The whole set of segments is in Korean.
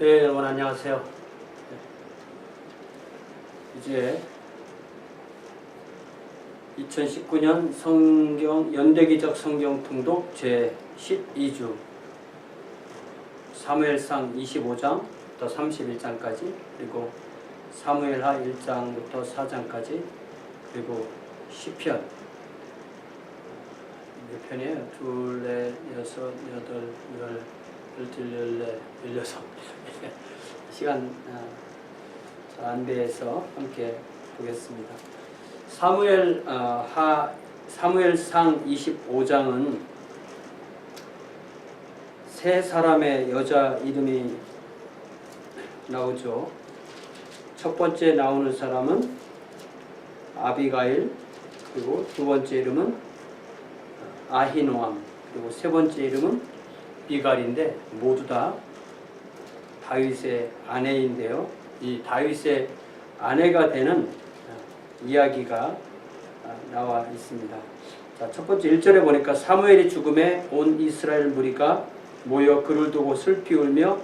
네, 여러분 안녕하세요. 이제 2019년 성경 연대기적 성경 통독 제 12주 사무엘상 25장부터 31장까지, 그리고 사무엘하 1장부터 4장까지, 그리고 시편 몇 편이에요? 둘, 넷, 여섯, 여덟, 열, 열둘, 열네, 열여섯. 시간 잘 안 돼서 함께 보겠습니다. 사무엘상 25장은 세 사람의 여자 이름이 나오죠. 첫 번째 나오는 사람은 아비가일, 그리고 두 번째 이름은 아히노암, 그리고 세 번째 이름은 비갈인데 모두 다 다윗의 아내인데요. 이 다윗의 아내가 되는 이야기가 나와 있습니다. 자, 첫 번째 1절에 보니까 사무엘이 죽음에 온 이스라엘 무리가 모여 그를 두고 슬피 울며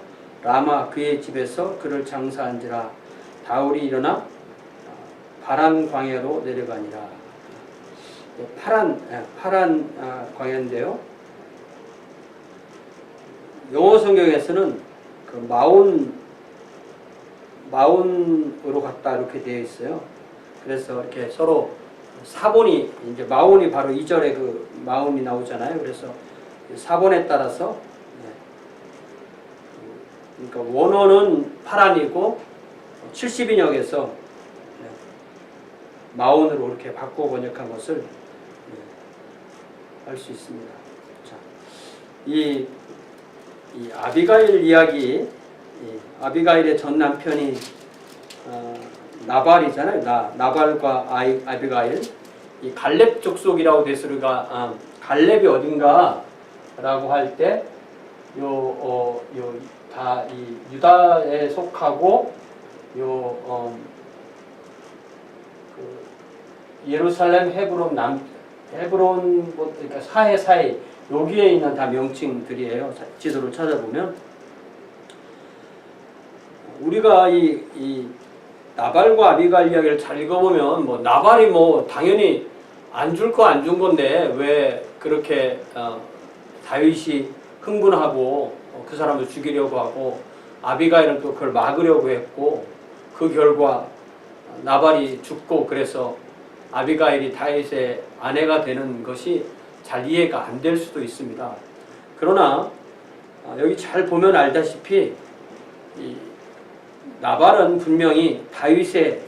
라마 그의 집에서 그를 장사한지라. 다윗이 일어나 파란 광야로 내려가니라. 파란 광야인데요. 영어 성경에서는 그 마온으로 갔다 이렇게 되어 있어요. 그래서 이렇게 서로 사본이, 이제 마온이 바로 2절에 그 마온이 나오잖아요. 그래서 사본에 따라서, 그러니까 원어는 파란이고 70인역에서 마온으로 이렇게 바꿔 번역한 것을 알 수 있습니다. 자, 이 아비가일 이야기, 아비가일의 전 남편이 나발이잖아요. 나발과 아비가일. 이 갈렙 족속이라고 돼서 우리가 갈렙이 어딘가라고 할 때 다 이 유다에 속하고 예루살렘, 헤브론 그러니까 사이 여기에 있는 다 명칭들이에요. 지도를 찾아보면 우리가 이 나발과 아비가일 이야기를 잘 읽어보면 뭐 나발이 뭐 당연히 안 줄 거 안 준 건데 왜 그렇게 다윗이 흥분하고 그 사람을 죽이려고 하고, 아비가일은 또 그걸 막으려고 했고, 그 결과 나발이 죽고, 그래서 아비가일이 다윗의 아내가 되는 것이 잘 이해가 안 될 수도 있습니다. 그러나 여기 잘 보면 알다시피 이 나발은 분명히 다윗의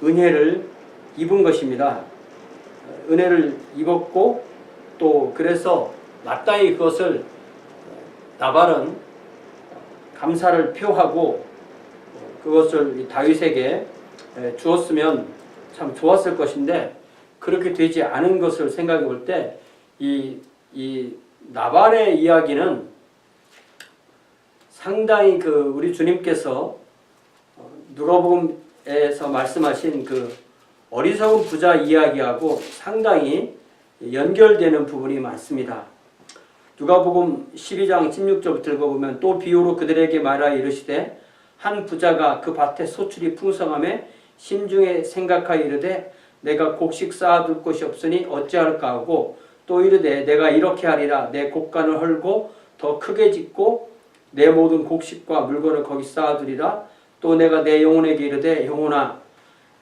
은혜를 입은 것입니다. 은혜를 입었고, 또 그래서 마땅히 그것을 나발은 감사를 표하고 그것을 다윗에게 주었으면 참 좋았을 것인데, 그렇게 되지 않은 것을 생각해 볼 때 이 나발의 이야기는 상당히 우리 주님께서 누가복음에서 말씀하신 그 어리석은 부자 이야기하고 상당히 연결되는 부분이 많습니다. 누가복음 12장 16절부터 읽어보면 또 비유로 그들에게 말하여 이르시되 한 부자가 그 밭에 소출이 풍성함에 심중에 생각하여 이르되 내가 곡식 쌓아둘 곳이 없으니 어찌할까 하고, 또 이르되 내가 이렇게 하리라. 내 곡간을 헐고 더 크게 짓고 내 모든 곡식과 물건을 거기 쌓아두리라. 또 내가 내 영혼에게 이르되 영혼아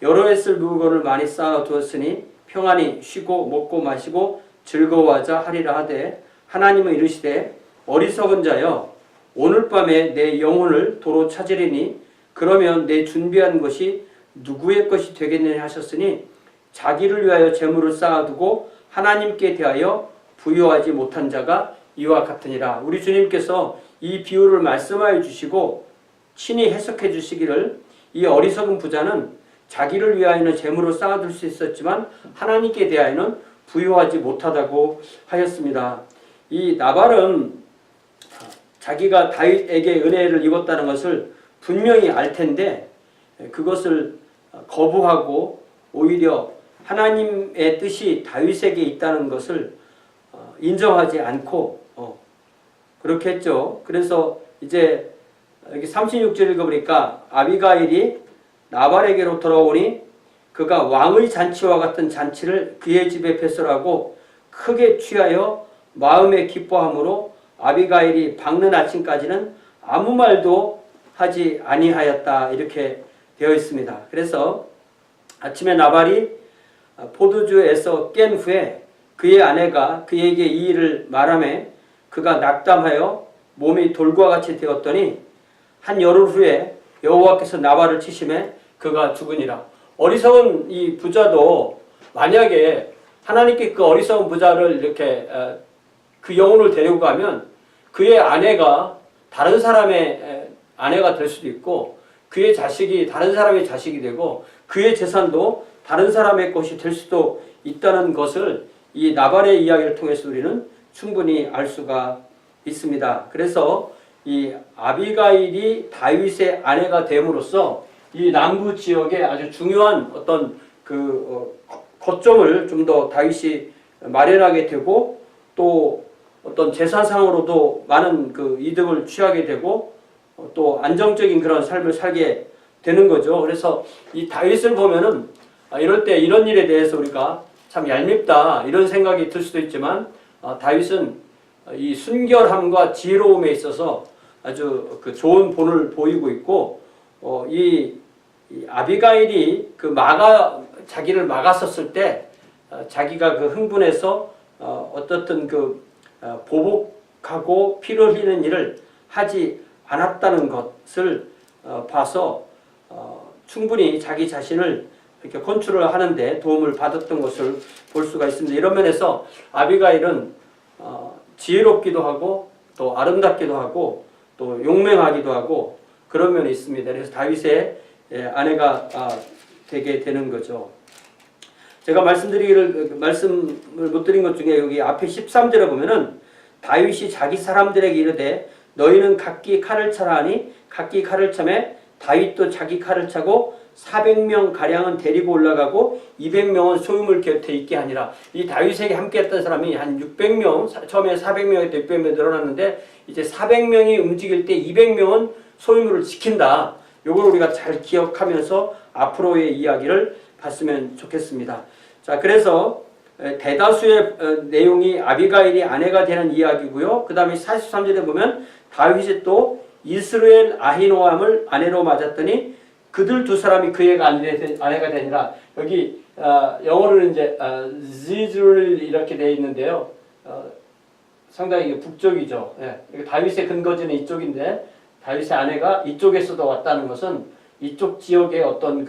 여러 해 쓸 물건을 많이 쌓아두었으니 평안히 쉬고 먹고 마시고 즐거워하자 하리라 하되, 하나님은 이르시되 어리석은 자여 오늘 밤에 내 영혼을 도로 찾으리니 그러면 내 준비한 것이 누구의 것이 되겠느냐 하셨으니 자기를 위하여 재물을 쌓아두고 하나님께 대하여 부여하지 못한 자가 이와 같으니라. 우리 주님께서 이 비유를 말씀하여 주시고 친히 해석해 주시기를, 이 어리석은 부자는 자기를 위하여는 재물을 쌓아둘 수 있었지만 하나님께 대하여는 부여하지 못하다고 하였습니다. 이 나발은 자기가 다윗에게 은혜를 입었다는 것을 분명히 알 텐데 그것을 거부하고 오히려 하나님의 뜻이 다윗에게 있다는 것을 인정하지 않고 그렇게 했죠. 그래서 이제 여기 36절 읽어보니까 아비가일이 나발에게로 돌아오니 그가 왕의 잔치와 같은 잔치를 그의 집에 배설하고 크게 취하여 마음에 기뻐함으로 아비가일이 밝는 아침까지는 아무 말도 하지 아니하였다. 이렇게 되어 있습니다. 그래서 아침에 나발이 포도주에서 깬 후에 그의 아내가 그에게 이 일을 말하며 그가 낙담하여 몸이 돌과 같이 되었더니 한 열흘 후에 여호와께서 나발을 치심에 그가 죽으니라. 어리석은 이 부자도 만약에 하나님께 그 어리석은 부자를 이렇게 그 영혼을 데리고 가면 그의 아내가 다른 사람의 아내가 될 수도 있고 그의 자식이 다른 사람의 자식이 되고 그의 재산도 다른 사람의 것이 될 수도 있다는 것을 이 나발의 이야기를 통해서 우리는 충분히 알 수가 있습니다. 그래서 이 아비가일이 다윗의 아내가 됨으로써 이 남부 지역에 아주 중요한 어떤 거점을 좀 더 다윗이 마련하게 되고 또 어떤 재산상으로도 많은 이득을 취하게 되고 또 안정적인 그런 삶을 살게 되는 거죠. 그래서 이 다윗을 보면은 이럴 때 이런 일에 대해서 우리가 참 얄밉다 이런 생각이 들 수도 있지만 다윗은 이 순결함과 지혜로움에 있어서 아주 좋은 본을 보이고 있고 이 아비가일이 자기를 막았었을 때 자기가 흥분해서 어떻든 보복하고 피를 흘리는 일을 하지 않았다는 것을 봐서 충분히 자기 자신을 이렇게 컨트롤 하는데 도움을 받았던 것을 볼 수가 있습니다. 이런 면에서 아비가일은 지혜롭기도 하고 또 아름답기도 하고 또 용맹하기도 하고 그런 면이 있습니다. 그래서 다윗의 아내가 되게 되는 거죠. 제가 말씀을 못 드린 것 중에 여기 앞에 13절에 보면은 다윗이 자기 사람들에게 이르되 너희는 각기 칼을 차라 하니 각기 칼을 차매 다윗도 자기 칼을 차고 400명 가량은 데리고 올라가고 200명은 소유물 곁에 있게 하니라. 이 다윗에게 함께했던 사람이 한 600명, 처음에 400명에서 600명 늘어났는데 이제 400명이 움직일 때 200명은 소유물을 지킨다. 이걸 우리가 잘 기억하면서 앞으로의 이야기를 봤으면 좋겠습니다. 자, 그래서 대다수의 내용이 아비가일이 아내가 되는 이야기고요. 그 다음에 43절에 보면 다윗이 또 이스라엘 아히노암을 아내로 맞았더니 그들 두 사람이 그의 아내가 되니라. 여기 영어로는 이제 지즈를 이렇게 되어 있는데요. 상당히 북쪽이죠. 예. 다윗의 근거지는 이쪽인데 다윗의 아내가 이쪽에서도 왔다는 것은 이쪽 지역의 어떤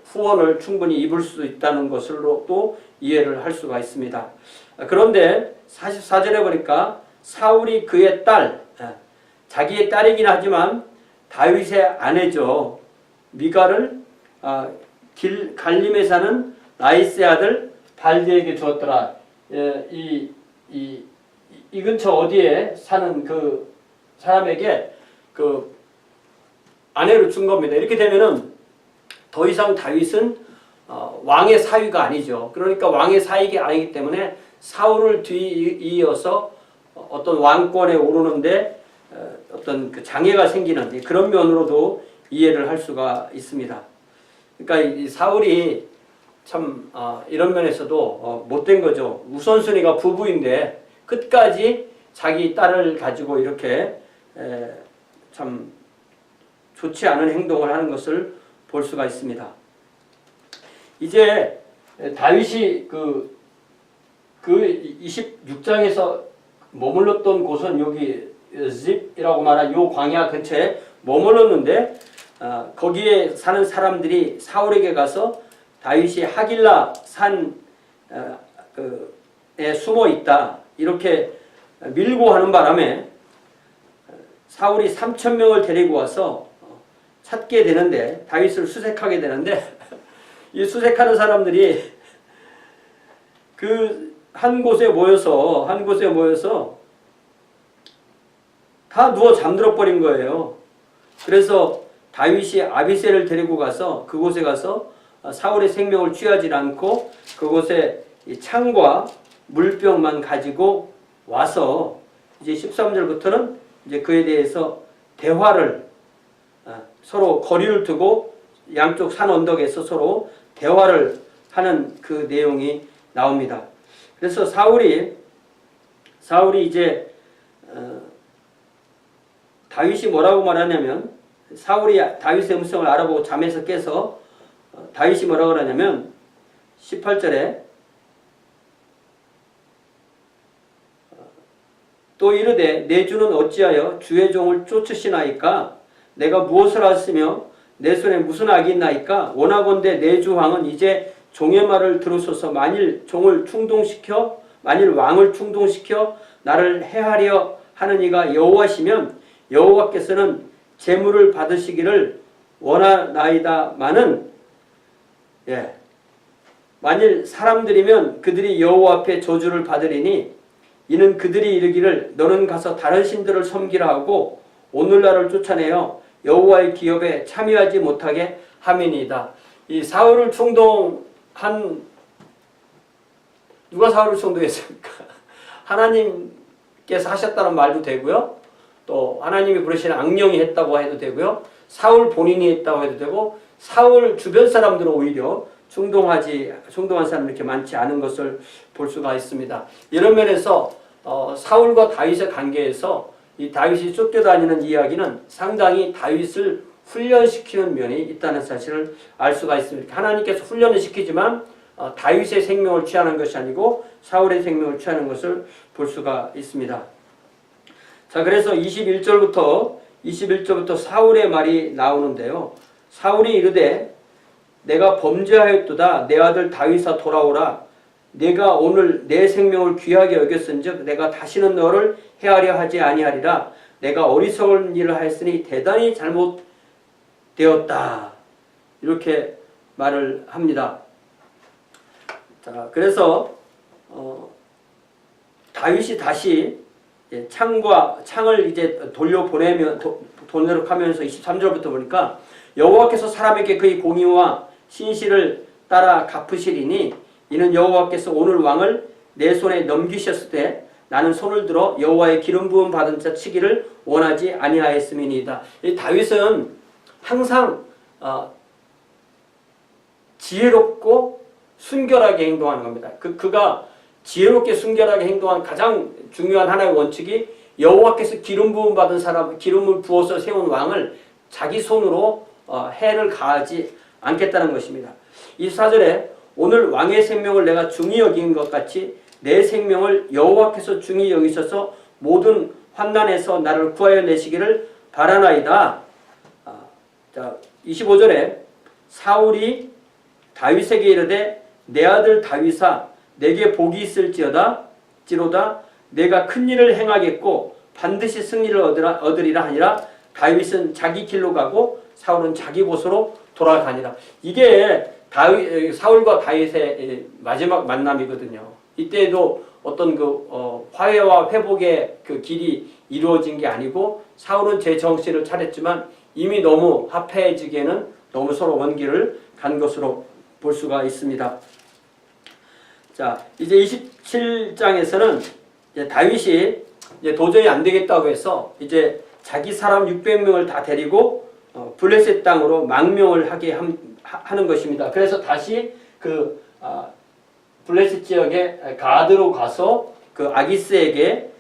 후원을 충분히 입을 수 있다는 것으로도 이해를 할 수가 있습니다. 그런데 44절에 보니까 사울이 그의 딸, 자기의 딸이긴 하지만 다윗의 아내죠. 미가를 갈림에 사는 나이스의 아들 발디에게 주었더라. 이 근처 어디에 사는 그 사람에게 아내를 준 겁니다. 이렇게 되면은 더 이상 다윗은 왕의 사위가 아니죠. 그러니까 왕의 사위가 아니기 때문에 사울을 뒤이어서 어떤 왕권에 오르는데 어떤 장애가 생기는 그런 면으로도 이해를 할 수가 있습니다. 그러니까 이 사울이 참 이런 면에서도 못된 거죠. 우선순위가 부부인데 끝까지 자기 딸을 가지고 이렇게 참 좋지 않은 행동을 하는 것을 볼 수가 있습니다. 이제 다윗이 그 26장에서 머물렀던 곳은 여기 짚이라고 말한 요 광야 근처에 머물렀는데 거기에 사는 사람들이 사울에게 가서 다윗이 하길라 산에 숨어 있다 이렇게 밀고 하는 바람에 사울이 3,000명을 데리고 와서 찾게 되는데 다윗을 수색하게 되는데 이 수색하는 사람들이 한 곳에 모여서 다 누워 잠들어 버린 거예요. 그래서 다윗이 아비새를 데리고 가서 그곳에 가서 사울의 생명을 취하지 않고 그곳에 창과 물병만 가지고 와서 이제 13절부터는 이제 그에 대해서 대화를 서로 거리를 두고 양쪽 산 언덕에서 서로 대화를 하는 그 내용이 나옵니다. 그래서 사울이 이제 다윗이 뭐라고 말하냐면, 사울이 다윗의 음성을 알아보고 잠에서 깨서 다윗이 뭐라고 그러냐면 18절에 또 이르되 내 주는 어찌하여 주의 종을 쫓으시나이까? 내가 무엇을 하였으며 내 손에 무슨 악이 있나이까? 원하건대 내 주 왕은 이제 종의 말을 들으소서. 만일 왕을 충동시켜 나를 해하려 하는 이가 여호와시면 여호와께서는 재물을 받으시기를 원하나이다마는, 만일 사람들이면 그들이 여호와 앞에 저주를 받으리니 이는 그들이 이르기를 너는 가서 다른 신들을 섬기라 하고 오늘날을 쫓아내어 여호와의 기업에 참여하지 못하게 함이니이다. 이 사울을 충동한, 누가 사울을 충동했습니까? 하나님께서 하셨다는 말도 되고요. 또 하나님이 부르시는 악령이 했다고 해도 되고요. 사울 본인이 했다고 해도 되고, 사울 주변 사람들은 오히려 충동한 사람이 이렇게 많지 않은 것을 볼 수가 있습니다. 이런 면에서 사울과 다윗의 관계에서 이 다윗이 쫓겨다니는 이야기는 상당히 다윗을 훈련시키는 면이 있다는 사실을 알 수가 있습니다. 하나님께서 훈련을 시키지만 다윗의 생명을 취하는 것이 아니고 사울의 생명을 취하는 것을 볼 수가 있습니다. 자, 그래서 21절부터 사울의 말이 나오는데요. 사울이 이르되 내가 범죄하였도다. 내 아들 다윗아 돌아오라. 내가 오늘 내 생명을 귀하게 여겼은즉 내가 다시는 너를 해하려 하지 아니하리라. 내가 어리석은 일을 하였으니 대단히 잘못되었다. 이렇게 말을 합니다. 자, 그래서 다윗이 다시 창을 이제 돌려보내면서 23절부터 보니까 여호와께서 사람에게 그의 공의와 신실을 따라 갚으시리니 이는 여호와께서 오늘 왕을 내 손에 넘기셨을 때 나는 손을 들어 여호와의 기름 부음 받은 자 치기를 원하지 아니하였음이니이다. 이 다윗은 항상 지혜롭고 순결하게 행동하는 겁니다. 그가 지혜롭게 순결하게 행동한 가장 중요한 하나의 원칙이 여호와께서 기름 부음 받은 사람, 기름을 부어서 세운 왕을 자기 손으로 해를 가하지 않겠다는 것입니다. 24절에 오늘 왕의 생명을 내가 중히 여긴 것 같이 내 생명을 여호와께서 중히 여기셔서 모든 환난에서 나를 구하여 내시기를 바라나이다. 자, 25절에 사울이 다윗에게 이르되 내 아들 다윗아 내게 복이 있을지로다 내가 큰 일을 행하겠고 반드시 승리를 얻으리라 하니라. 다윗은 자기 길로 가고 사울은 자기 곳으로 돌아가니라. 이게 사울과 다윗의 마지막 만남이거든요. 이때에도 어떤 화해와 회복의 그 길이 이루어진 게 아니고 사울은 제 정신을 차렸지만 이미 너무 합해지기에는 너무 서로 먼 길을 간 것으로 볼 수가 있습니다. 자, 이제 27장에서는 다윗이 이제 도저히 안 되겠다고 해서 이제 자기 사람 600명을 다 데리고 블레셋 땅으로 망명을 하게 하는 것입니다. 그래서 다시 블레셋 지역의 가드로 가서 그 아기스에게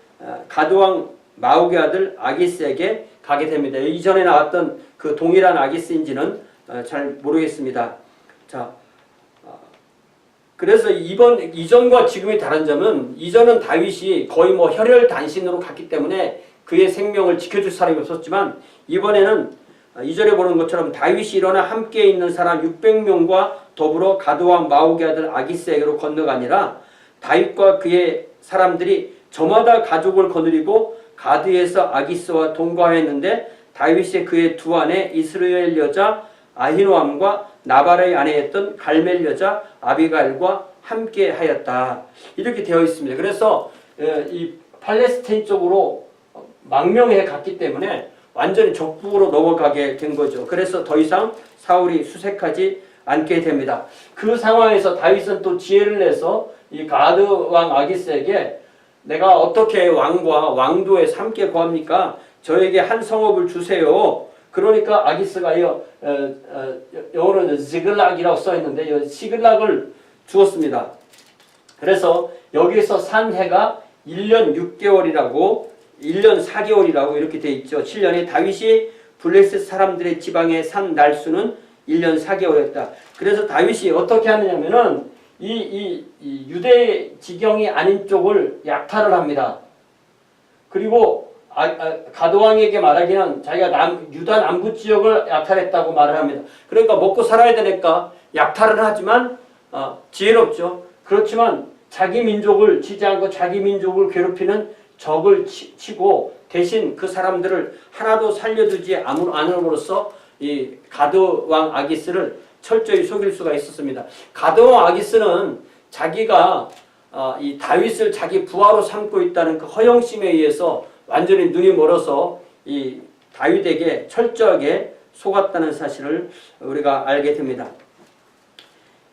가드왕 마옥의 아들 아기스에게 가게 됩니다. 이전에 나왔던 그 동일한 아기스인지는 잘 모르겠습니다. 자, 그래서 이전과 지금이 다른 점은 이전은 다윗이 거의 혈혈단신으로 갔기 때문에 그의 생명을 지켜줄 사람이 없었지만 이번에는 2절에 보는 것처럼 다윗이 일어나 함께 있는 사람 600명과 더불어 가드왕 마옥의 아들 아기스에게로 건너가니라. 다윗과 그의 사람들이 저마다 가족을 거느리고 가드에서 아기스와 동거하였는데 다윗이 그의 두 아내 이스라엘 여자 아히노암과 나발의 아내였던 갈멜 여자 아비가일과 함께 하였다. 이렇게 되어 있습니다. 그래서 이 팔레스타인 쪽으로 망명해 갔기 때문에 완전히 적국으로 넘어가게 된 거죠. 그래서 더 이상 사울이 수색하지 않게 됩니다. 그 상황에서 다윗은 또 지혜를 내서 이 가드 왕 아기스에게 내가 어떻게 왕과 왕도에서 함께 구합니까? 저에게 한 성읍을 주세요. 그러니까 아기스가 영어로는 지글락이라고 써 있는데 시글락을 주었습니다. 그래서 여기서 산 해가 1년 6개월이라고 1년 4개월이라고 이렇게 돼 있죠. 7년에 다윗이 블레셋 사람들의 지방에 산 날수는 1년 4개월이었다. 그래서 다윗이 어떻게 하느냐면은 이 유대 지경이 아닌 쪽을 약탈을 합니다. 그리고 가드왕에게 말하기는 자기가 유다 남부 지역을 약탈했다고 말을 합니다. 그러니까 먹고 살아야 되니까 약탈을 하지만 지혜롭죠. 그렇지만 자기 민족을 치지 않고 자기 민족을 괴롭히는 적을 치고 대신 그 사람들을 하나도 살려두지 않음으로써 이 가드왕 아기스를 철저히 속일 수가 있었습니다. 가드왕 아기스는 자기가 이 다윗을 자기 부하로 삼고 있다는 그 허영심에 의해서 완전히 눈이 멀어서 이 다윗에게 철저하게 속았다는 사실을 우리가 알게 됩니다.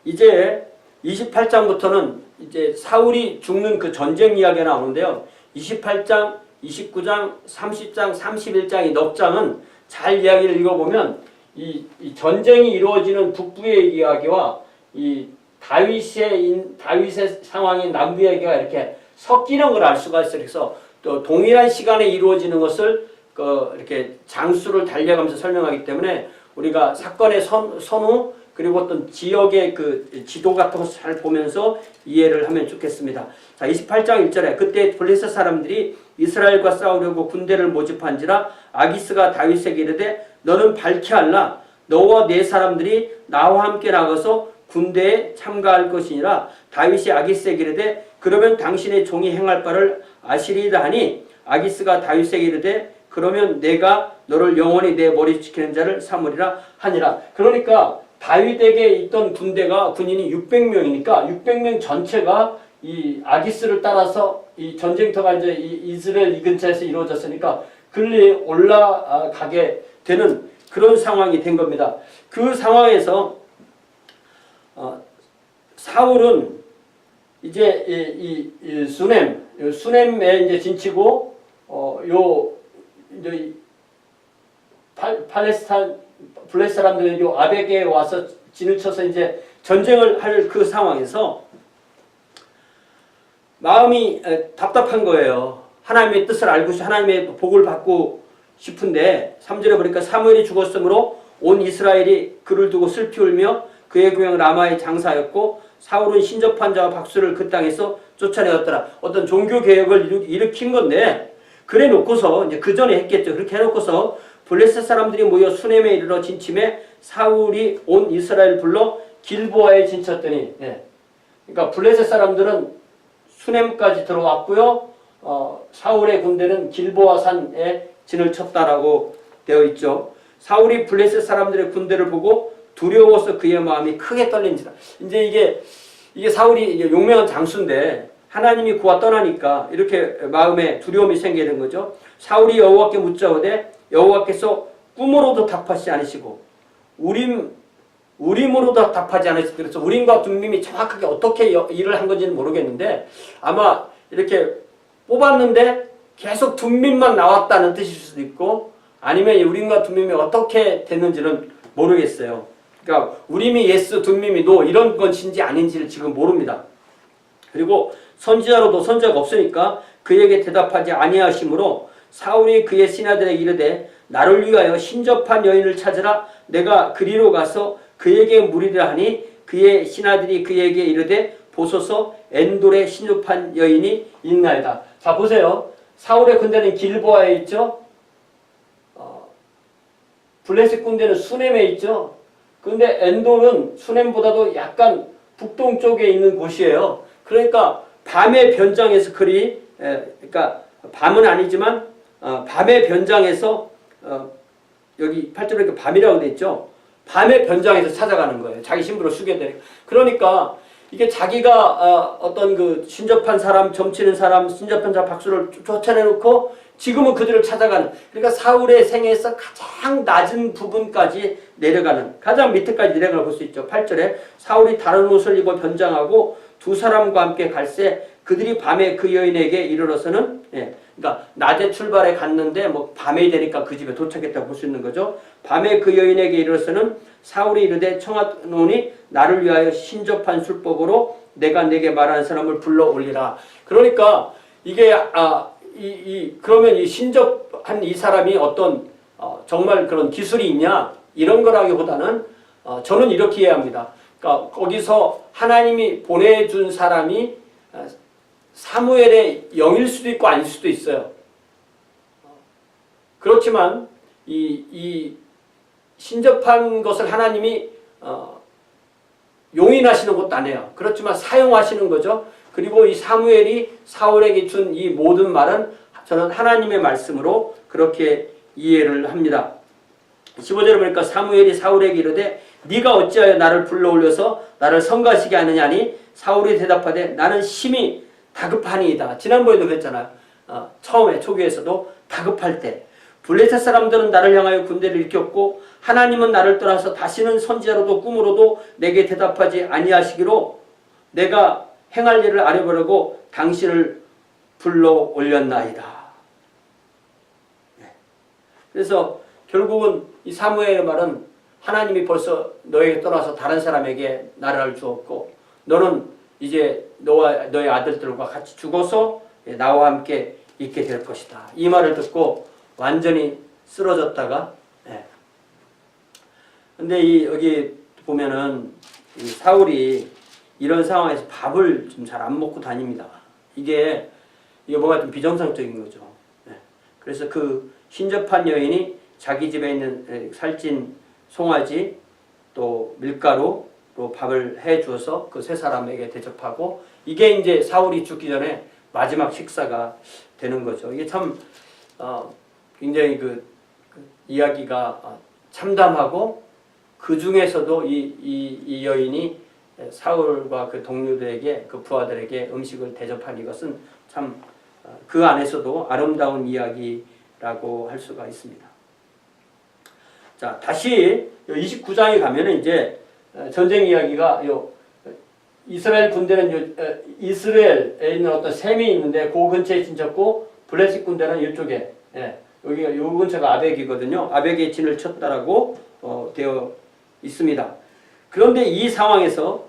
이제 28장부터는 이제 사울이 죽는 그 전쟁 이야기가 나오는데요. 28장, 29장, 30장, 31장의 넉 장은 잘 이야기를 읽어보면 이 전쟁이 이루어지는 북부의 이야기와 이 다윗의 상황인 남부 이야기가 이렇게 섞이는 걸 알 수가 있어요. 그래서 또 동일한 시간에 이루어지는 것을 이렇게 장수를 달려가면서 설명하기 때문에 우리가 사건의 선후 그리고 어떤 지역의 그 지도 같은 것을 잘 보면서 이해를 하면 좋겠습니다. 자, 28장 1절에 그때 블레셋 사람들이 이스라엘과 싸우려고 군대를 모집한지라 아기스가 다윗에게 이르되 너는 밝히 알라 너와 네 사람들이 나와 함께 나가서 군대에 참가할 것이니라. 다윗이 아기스에게 이르되 그러면 당신의 종이 행할 바를 아시리이다 하니 아기스가 다윗에게 이르되 그러면 내가 너를 영원히 내 머리 지키는 자를 삼으리라 하니라. 그러니까 다윗에게 있던 군인이 600명이니까 600명 전체가 이 아기스를 따라서 이 전쟁터가 이제 이스라엘 이 근처에서 이루어졌으니까 글리 올라가게 되는 그런 상황이 된 겁니다. 그 상황에서 사울은 이제 이 수넴에 이제 진치고 이제 블레셋 사람들이 요 아벡에 와서 진을 쳐서 이제 전쟁을 할 그 상황에서 마음이 답답한 거예요. 하나님의 뜻을 알고 하나님의 복을 받고 싶은데 3절에 보니까 사무엘이 죽었으므로 온 이스라엘이 그를 두고 슬피 울며 그의 고향 라마의 장사였고 사울은 신접한 자와 박수를 그 땅에서 쫓아내었더라. 어떤 종교 개혁을 일으킨 건데 그래 놓고서 이제 그 전에 했겠죠. 그렇게 해놓고서 블레셋 사람들이 모여 수넴에 이르러 진침에 사울이 온 이스라엘 불러 길보아에 진쳤더니 그러니까 블레셋 사람들은 수넴까지 들어왔고요. 사울의 군대는 길보아 산에 진을 쳤다라고 되어 있죠. 사울이 블레셋 사람들의 군대를 보고 두려워서 그의 마음이 크게 떨린지라. 이제 이게 사울이 용맹한 장수인데 하나님이 그와 떠나니까 이렇게 마음에 두려움이 생기게 된 거죠. 사울이 여호와께 묻자오되 여호와께서 꿈으로도 답하지 않으시고 우림으로도 답하지 않으시고 그래서 우림과 둠밈이 정확하게 어떻게 일을 한 건지는 모르겠는데 아마 이렇게 뽑았는데 계속 둠밈만 나왔다는 뜻일 수도 있고 아니면 우림과 둠밈이 어떻게 됐는지는 모르겠어요. 그러니까 우림이 예스, 둠밈이 노 이런 것인지 아닌지를 지금 모릅니다. 그리고 선지자로도 선지자가 없으니까 그에게 대답하지 아니하심으로 사울이 그의 신하들에게 이르되 나를 위하여 신접한 여인을 찾으라. 내가 그리로 가서 그에게 물으리라 하니 그의 신하들이 그에게 이르되 보소서 엔돌에 신접한 여인이 있나이다. 자 보세요. 사울의 군대는 길보아에 있죠. 블레셋 군대는 수넴에 있죠. 근데 엔돌은 수넴보다도 약간 북동쪽에 있는 곳이에요. 그러니까 밤의 변장에서 그러니까 밤은 아니지만 밤의 변장에서 여기 8절에 밤이라고 돼 있죠. 밤의 변장에서 찾아가는 거예요. 자기 신부를 숙여야 되니까. 그러니까 이게 자기가 어떤 그 신접한 사람, 점치는 사람, 신접한 자 박수를 쫓아내놓고 지금은 그들을 찾아가는. 그러니까 사울의 생애에서 가장 낮은 부분까지 내려가는, 가장 밑에까지 내려가는 볼 수 있죠. 8절에 사울이 다른 옷을 입어 변장하고 두 사람과 함께 갈새 그들이 밤에 그 여인에게 이르러서는 그러니까 낮에 출발해 갔는데 뭐 밤에 되니까 그 집에 도착했다고 볼 수 있는 거죠. 밤에 그 여인에게 이르러서는 사울이 이르되 청하노니 나를 위하여 신접한 술법으로 내가 내게 말하는 사람을 불러 올리라. 그러니까 이게 그러면 이 신접한 이 사람이 어떤 정말 그런 기술이 있냐 이런 거라기보다는 저는 이렇게 이해합니다. 그러니까 거기서 하나님이 보내준 사람이 사무엘의 영일 수도 있고 아닐 수도 있어요. 그렇지만 이 신접한 것을 하나님이 용인하시는 것도 아니에요. 그렇지만 사용하시는 거죠. 그리고 이 사무엘이 사울에게 준 이 모든 말은 저는 하나님의 말씀으로 그렇게 이해를 합니다. 15절에 보니까 사무엘이 사울에게 이르되 네가 어찌하여 나를 불러올려서 나를 성가시게 하느냐니 사울이 대답하되 나는 심히 다급하니이다. 지난번에도 그랬잖아요. 처음에 초기에서도 다급할 때 블레셋 사람들은 나를 향하여 군대를 일으켰고 하나님은 나를 떠나서 다시는 선지자로도 꿈으로도 내게 대답하지 아니하시기로 내가 행할 일을 알아보려고 당신을 불러 올렸나이다. 그래서 결국은 이 사무엘의 말은 하나님이 벌써 너에게 떠나서 다른 사람에게 나라를 주었고 너는 이제 너와 너의 아들들과 같이 죽어서 나와 함께 있게 될 것이다. 이 말을 듣고 완전히 쓰러졌다가 근데 여기 보면은 이 사울이 이런 상황에서 밥을 좀 잘 안 먹고 다닙니다. 이게 뭐가 좀 비정상적인 거죠. 그래서 그 신접한 여인이 자기 집에 있는 살찐 송아지 또 밀가루 또 밥을 해 주어서 그 세 사람에게 대접하고 이게 이제 사울이 죽기 전에 마지막 식사가 되는 거죠. 이게 참 굉장히 그 이야기가 참담하고 그 중에서도 이 여인이 사울과 그 동료들에게 그 부하들에게 음식을 대접한 이것은 참 그 안에서도 아름다운 이야기라고 할 수가 있습니다. 자, 다시 29장에 가면은 이제 전쟁 이야기가 이스라엘 군대는 이스라엘에 있는 어떤 셈이 있는데 그 근처에 진쳤고 블레셋 군대는 이쪽에 여기가 요 근처가 아벡이거든요. 아벡에 진을 쳤다라고 되어 있습니다. 그런데 이 상황에서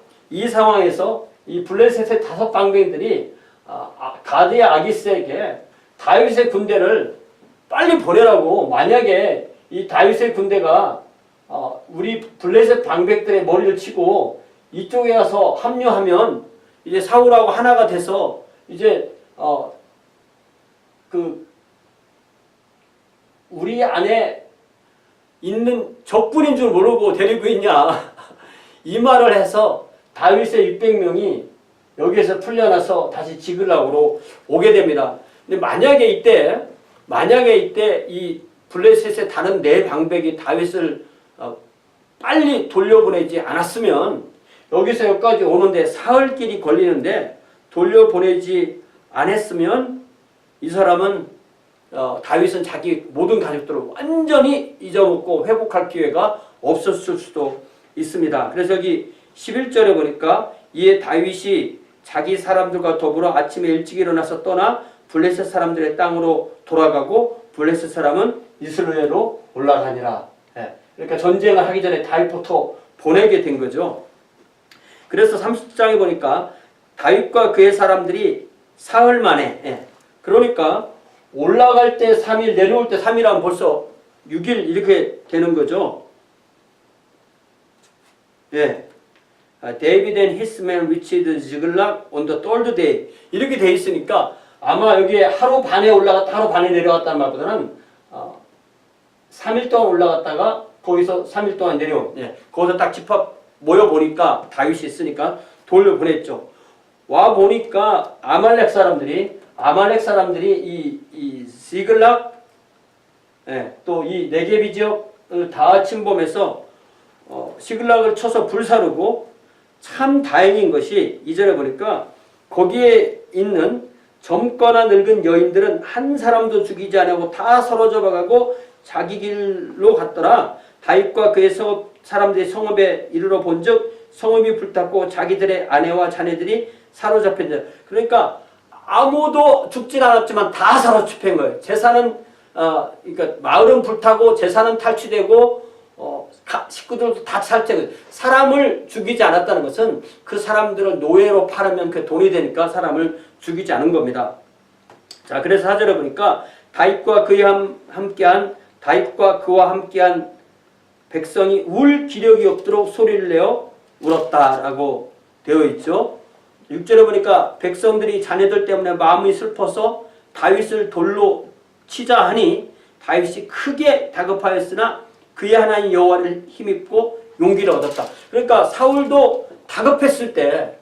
이 블레셋의 5 방백들이 가드의 아기스에게 다윗의 군대를 빨리 보내라고 만약에 이 다윗의 군대가 우리 블레셋 방백들의 머리를 치고 이쪽에 가서 합류하면 이제 사울하고 하나가 돼서 이제 우리 안에 있는 적군인 줄 모르고 데리고 있냐 이 말을 해서 다윗의 600명이 여기에서 풀려나서 다시 지글락으로 오게 됩니다. 근데 만약에 이때 이 블레셋의 다른 4방백이 다윗을 빨리 돌려보내지 않았으면 여기서 여기까지 오는데 사흘길이 걸리는데 돌려보내지 않았으면 이 사람은 다윗은 자기 모든 가족들을 완전히 잊어먹고 회복할 기회가 없었을 수도 있습니다. 그래서 여기 11절에 보니까 이에 다윗이 자기 사람들과 더불어 아침에 일찍 일어나서 떠나 블레셋 사람들의 땅으로 돌아가고 블레셋 사람은 이스라엘로 올라가니라. 그러니까 전쟁을 하기 전에 다윗부터 보내게 된 거죠. 그래서 30장에 보니까 다윗과 그의 사람들이 사흘 만에 그러니까 올라갈 때 3일 내려올 때 3일 하면 벌써 6일 이렇게 되는 거죠. David and his men reached Ziklag on the third day. 이렇게 돼 있으니까 아마 여기에 하루 반에 올라갔다 하루 반에 내려왔다는 말보다는 3일 동안 올라갔다가 거기서 3일 동안 내려온. 거기서 딱 집합 모여보니까 다윗이 있으니까 돌려보냈죠. 와 보니까 아말렉 사람들이 이 시글락 또 이 네게비 지역을 다 침범해서 시글락을 쳐서 불사르고 참 다행인 것이 2절에 보니까 거기에 있는 젊거나 늙은 여인들은 한 사람도 죽이지 않고 다 서로 접어가고 자기 길로 갔더라. 다윗과 그의 사람들이 성읍에 이르러 본즉 성읍이 불탔고 자기들의 아내와 자녀들이 사로잡혔다. 그러니까 아무도 죽진 않았지만 다 사로잡힌 거예요. 재산은 그러니까 마을은 불타고 재산은 탈취되고 식구들도 다 탈취되고 사람을 죽이지 않았다는 것은 그 사람들을 노예로 팔으면 그 돈이 되니까 사람을 죽이지 않은 겁니다. 자, 그래서 4절에 보니까 다윗과 그와 함께한 백성이 울 기력이 없도록 소리를 내어 울었다라고 되어 있죠. 6절에 보니까 백성들이 자녀들 때문에 마음이 슬퍼서 다윗을 돌로 치자 하니 다윗이 크게 다급하였으나 그의 하나님 여호와를 힘입고 용기를 얻었다. 그러니까 사울도 다급했을 때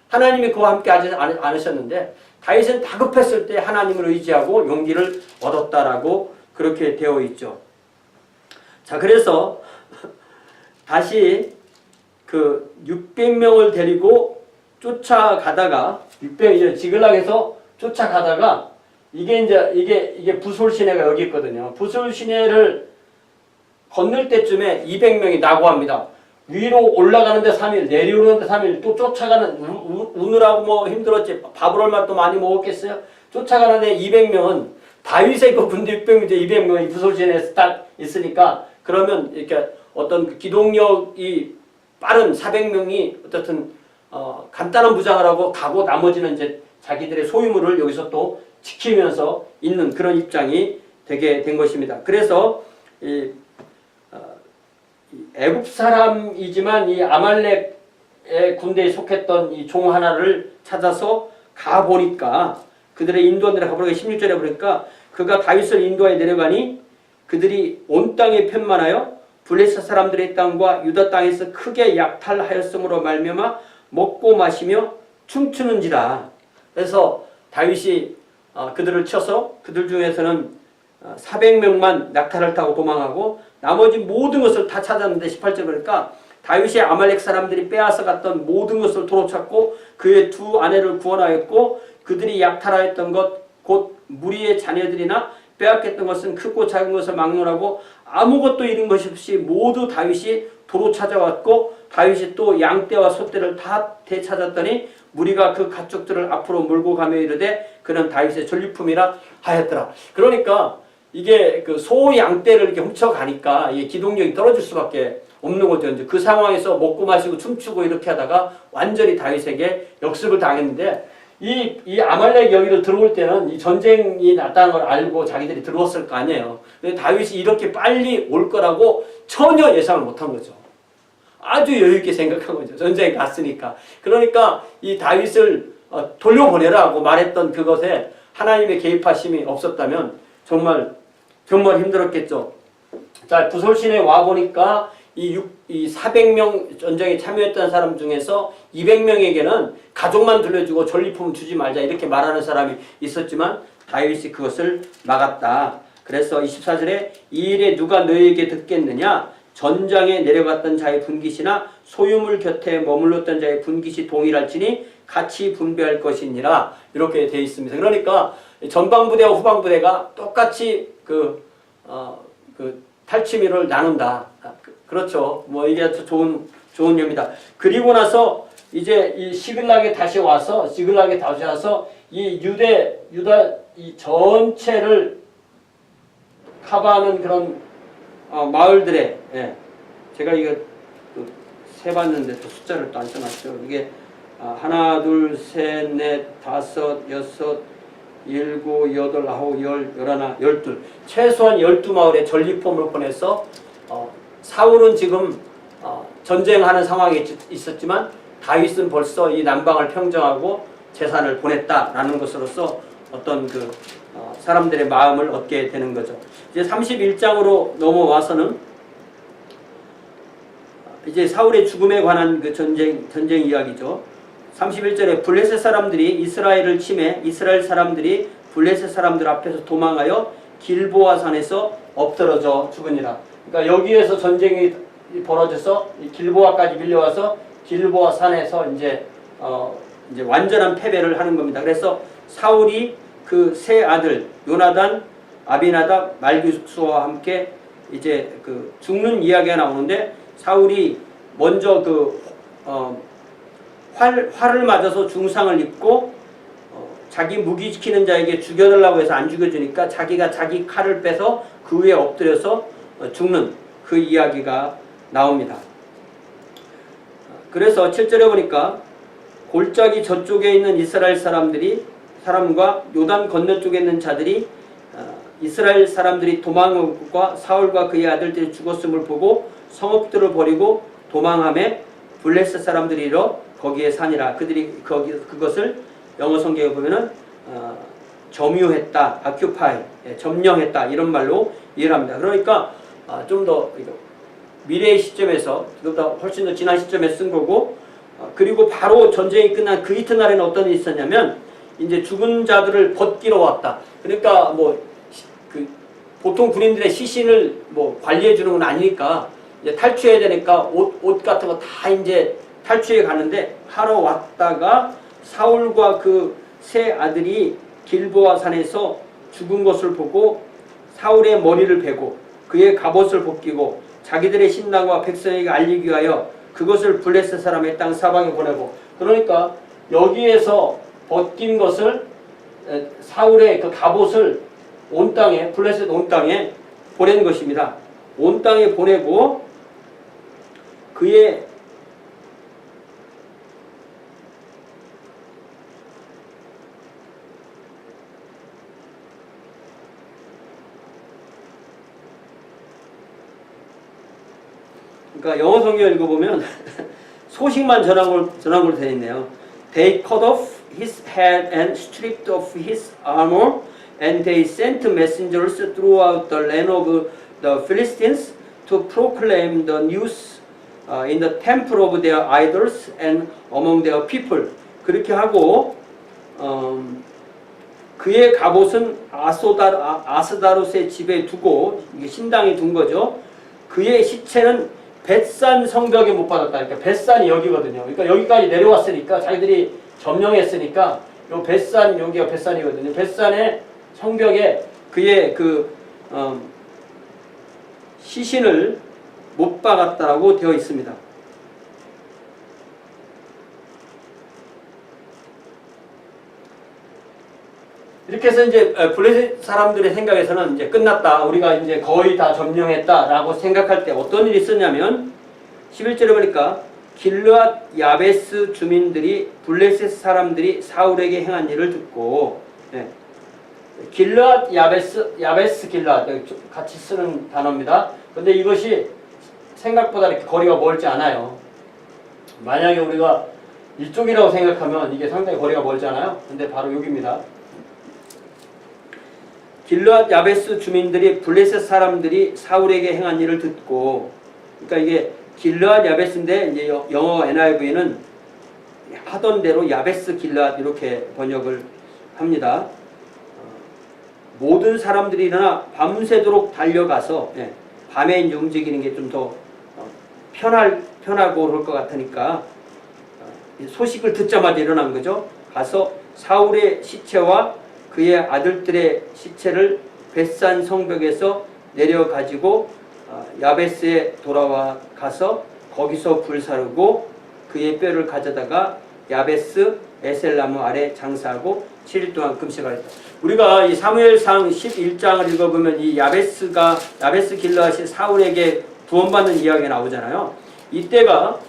하나님이 그와 함께 하지 않으셨는데 다윗은 다급했을 때 하나님을 의지하고 용기를 얻었다라고 그렇게 되어 있죠. 자, 그래서 다시 그 600명을 데리고 쫓아가다가 지글락에서 쫓아가다가 이게 부솔 시내가 여기 있거든요. 부솔 시내를 건널 때쯤에 200명이 낙오합니다. 위로 올라가는데 3일, 내려오는데 3일, 또 쫓아가는 우느라고 뭐 힘들었지. 밥을 얼마 또 많이 먹었겠어요. 쫓아가는데 200명은 다윗의 그 군대 600명, 200명이 부솔 시내에서 딱 있으니까 그러면 이렇게 어떤 기동력이 빠른 400명이 어쨌든 간단한 무장을 하고 가고 나머지는 이제 자기들의 소유물을 여기서 또 지키면서 있는 그런 입장이 되게 된 것입니다. 그래서 애굽 사람이지만 이 아말렉의 군대에 속했던 이 종 하나를 찾아서 가 보니까 그들의 인도한 데로 가보니까 16절에 보니까 그가 다윗을 인도하여 내려가니 그들이 온 땅에 편만하여 블레셋 사람들의 땅과 유다 땅에서 크게 약탈하였으므로 말미암아 먹고 마시며 춤추는지라. 그래서 다윗이 그들을 쳐서 그들 중에서는 400명만 낙타를 타고 도망하고 나머지 모든 것을 다 찾았는데 18절 보니까 다윗이 아말렉 사람들이 빼앗아 갔던 모든 것을 도로 찾고 그의 두 아내를 구원하였고 그들이 약탈하였던 것 곧 무리의 자녀들이나 빼앗겼던 것은 크고 작은 것을 막론하고 아무것도 잃은 것이 없이 모두 다윗이 도로 찾아왔고 다윗이 또 양떼와 소떼를 다 되찾았더니 무리가 그 가축들을 앞으로 몰고 가며 이르되 그는 다윗의 전리품이라 하였더라. 그러니까 이게 그 소 양떼를 이렇게 훔쳐가니까 이게 기동력이 떨어질 수밖에 없는 거죠. 이제 그 상황에서 먹고 마시고 춤추고 이렇게 하다가 완전히 다윗에게 역습을 당했는데 이 아말렉 여기를 들어올 때는 이 전쟁이 났다는 걸 알고 자기들이 들어왔을 거 아니에요. 근데 다윗이 이렇게 빨리 올 거라고 전혀 예상을 못한 거죠. 아주 여유있게 생각한 거죠. 전쟁에 갔으니까. 그러니까 이 다윗을 돌려보내라고 말했던 그것에 하나님의 개입하심이 없었다면 정말 힘들었겠죠. 자, 부솔시내에 와보니까 이 400명 전쟁에 참여했던 사람 중에서 200명에게는 가족만 들려주고 전리품 주지 말자 이렇게 말하는 사람이 있었지만 다윗이 그것을 막았다. 그래서 24절에 이 일에 누가 너희에게 듣겠느냐? 전장에 내려갔던 자의 분깃이나 소유물 곁에 머물렀던 자의 분깃이 동일할지니 같이 분배할 것이니라 이렇게 되어 있습니다. 그러니까 전방부대와 후방부대가 똑같이 그 탈취미를 나눈다. 그렇죠. 뭐 이게 좋은 예입니다. 그리고 나서 이제 이 시글락에 다시 와서 이 유다 이 전체를 커버하는 그런 마을들에 제가 이거 세봤는데 또 숫자를 또 안 써놨죠. 이게 하나, 둘, 셋, 넷, 다섯, 여섯, 일곱, 여덟, 아홉, 열, 열하나, 열둘 최소한 12마을에 전리품을 보내서 사울은 지금 전쟁하는 상황에 있었지만 다윗은 벌써 이 남방을 평정하고 재산을 보냈다라는 것으로서 어떤 그 사람들의 마음을 얻게 되는 거죠. 이제 31장으로 넘어와서는 이제 사울의 죽음에 관한 그 전쟁 이야기죠. 31절에 블레셋 사람들이 이스라엘을 침해 이스라엘 사람들이 블레셋 사람들 앞에서 도망하여 길보아 산에서 엎드러져 죽으니라. 그러니까 여기에서 전쟁이 벌어져서 길보아까지 밀려와서 길보아 산에서 이제 완전한 패배를 하는 겁니다. 그래서 사울이 그 세 아들 요나단, 아비나답, 말기수와 함께 이제 그 죽는 이야기가 나오는데 사울이 먼저 활을 맞아서 중상을 입고 자기 무기 지키는 자에게 죽여달라고 해서 안 죽여주니까 자기가 자기 칼을 빼서 그 위에 엎드려서 죽는 그 이야기가 나옵니다. 그래서 7절에 보니까 골짜기 저쪽에 있는 이스라엘 사람과 요단 건너쪽에 있는 자들이 이스라엘 사람들이 도망한 것과 사울과 그의 아들들이 죽었음을 보고 성읍들을 버리고 도망함에 블레셋 사람들이 이르러 거기에 사니라. 그들이 그것을 영어 성경에 보면은 점유했다, occupy, 점령했다 이런 말로 이해를 합니다. 그러니까 좀 더 미래의 시점에서 그보다 훨씬 더 지난 시점에 쓴 거고, 그리고 바로 전쟁이 끝난 그 이튿날에는 어떤 일이 있었냐면 이제 죽은 자들을 벗기러 왔다. 그러니까 뭐 보통 군인들의 시신을 뭐 관리해 주는 건 아니니까 이제 탈취해야 되니까 옷 같은 거 다 이제 탈취해 가는데 하러 왔다가 사울과 그 세 아들이 길보아 산에서 죽은 것을 보고 사울의 머리를 베고 그의 갑옷을 벗기고 자기들의 신랑과 백성에게 알리기 위하여 그것을 블레셋 사람의 땅 사방에 보내고, 그러니까 여기에서 벗긴 것을 사울의 그 갑옷을 온 땅에, 블레셋 온 땅에 보낸 것입니다. 온 땅에 보내고 그의 그러니까 영어 성경 읽어보면 소식만 전한 걸로 되어 있네요. They cut off his head and stripped off his armor, and they sent messengers throughout the land of the Philistines to proclaim the news in the temple of their idols and among their people. 그렇게 하고 그의 갑옷은 아스다롯의 집에 두고, 이게 신당에 둔 거죠. 그의 시체는 벳산 성벽에 못 받았다. 그러니까 벳산이 여기거든요. 그러니까 여기까지 내려왔으니까 자기들이 점령했으니까 요 벳산, 여기가 벳산이거든요. 벳산의 성벽에 그의 시신을 못 박았다라고 되어 있습니다. 이렇게 해서 이제 블레셋 사람들의 생각에서는 이제 끝났다, 우리가 이제 거의 다 점령했다라고 생각할 때 어떤 일이 있었냐면 11절에 보니까 길르앗 야베스 주민들이 블레셋 사람들이 사울에게 행한 일을 듣고, 길르앗 야베스 길르앗 같이 쓰는 단어입니다. 근데 이것이 생각보다 이렇게 거리가 멀지 않아요. 만약에 우리가 이쪽이라고 생각하면 이게 상당히 거리가 멀지 않아요. 근데 바로 여기입니다. 길르앗 야베스 주민들이 블레셋 사람들이 사울에게 행한 일을 듣고, 그러니까 이게 길르앗 야베스인데 이제 영어 NIV는 하던 대로 야베스 길르앗 이렇게 번역을 합니다. 모든 사람들이 일어나 밤새도록 달려가서, 밤에 이제 움직이는 게 좀 더 편하고 그럴 것 같으니까 소식을 듣자마자 일어난 거죠. 가서 사울의 시체와 그의 아들들의 시체를 벳산 성벽에서 내려가지고 야베스에 돌아와 가서 거기서 불사르고 그의 뼈를 가져다가 야베스 에셀나무 아래 장사하고 7일 동안 금식하였다. 우리가 이 사무엘상 11장을 읽어보면 이 야베스 길르앗이 사울에게 구원받는 이야기가 나오잖아요. 이때가,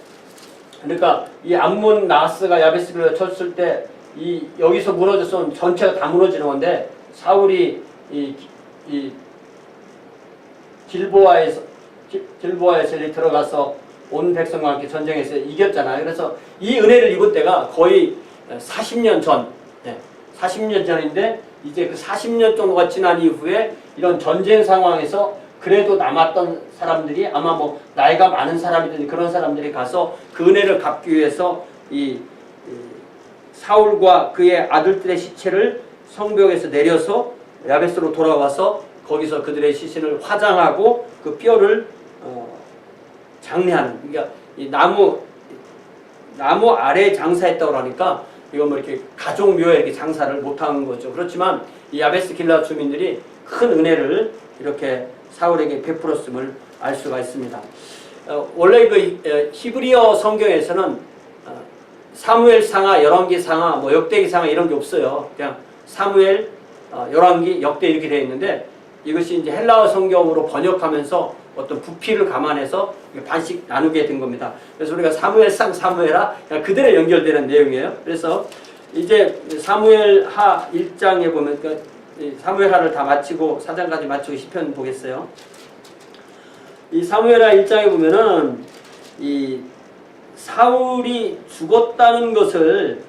그러니까 이 암몬 나스가 야베스 길르앗 쳤을 때 이 여기서 무너져서 전체가 다 무너지는 건데, 사울이 이 길보아에서 들어가서 온 백성과 함께 전쟁에서 이겼잖아요. 그래서 이 은혜를 입은 때가 거의 40년 전, 40년 전인데 이제 그 40년 정도가 지난 이후에 이런 전쟁 상황에서 그래도 남았던 사람들이, 아마 뭐 나이가 많은 사람이든지 그런 사람들이 가서 그 은혜를 갚기 위해서 이 사울과 그의 아들들의 시체를 성벽에서 내려서 야베스로 돌아와서 거기서 그들의 시신을 화장하고 그 뼈를 장례하는, 그러니까 이 나무 아래에 장사했다고 하니까 이거 뭐 이렇게 가족묘에 이렇게 장사를 못한 거죠. 그렇지만 이 야베스 길르앗 주민들이 큰 은혜를 이렇게 사울에게 베풀었음을 알 수가 있습니다. 원래 그 히브리어 성경에서는 사무엘상하, 열왕기상하, 뭐 역대기상하 이런 게 없어요. 그냥 사무엘, 열왕기, 역대 이렇게 되어 있는데 이것이 이제 헬라어 성경으로 번역하면서 어떤 부피를 감안해서 반씩 나누게 된 겁니다. 그래서 우리가 사무엘상, 사무엘하 그대로 연결되는 내용이에요. 그래서 이제 사무엘하 1장에 보면 그러니까 사무엘하를 다 마치고 4장까지 마치고 시편 보겠어요. 이 사무엘하 1장에 보면은 이 사울이 죽었다는 것을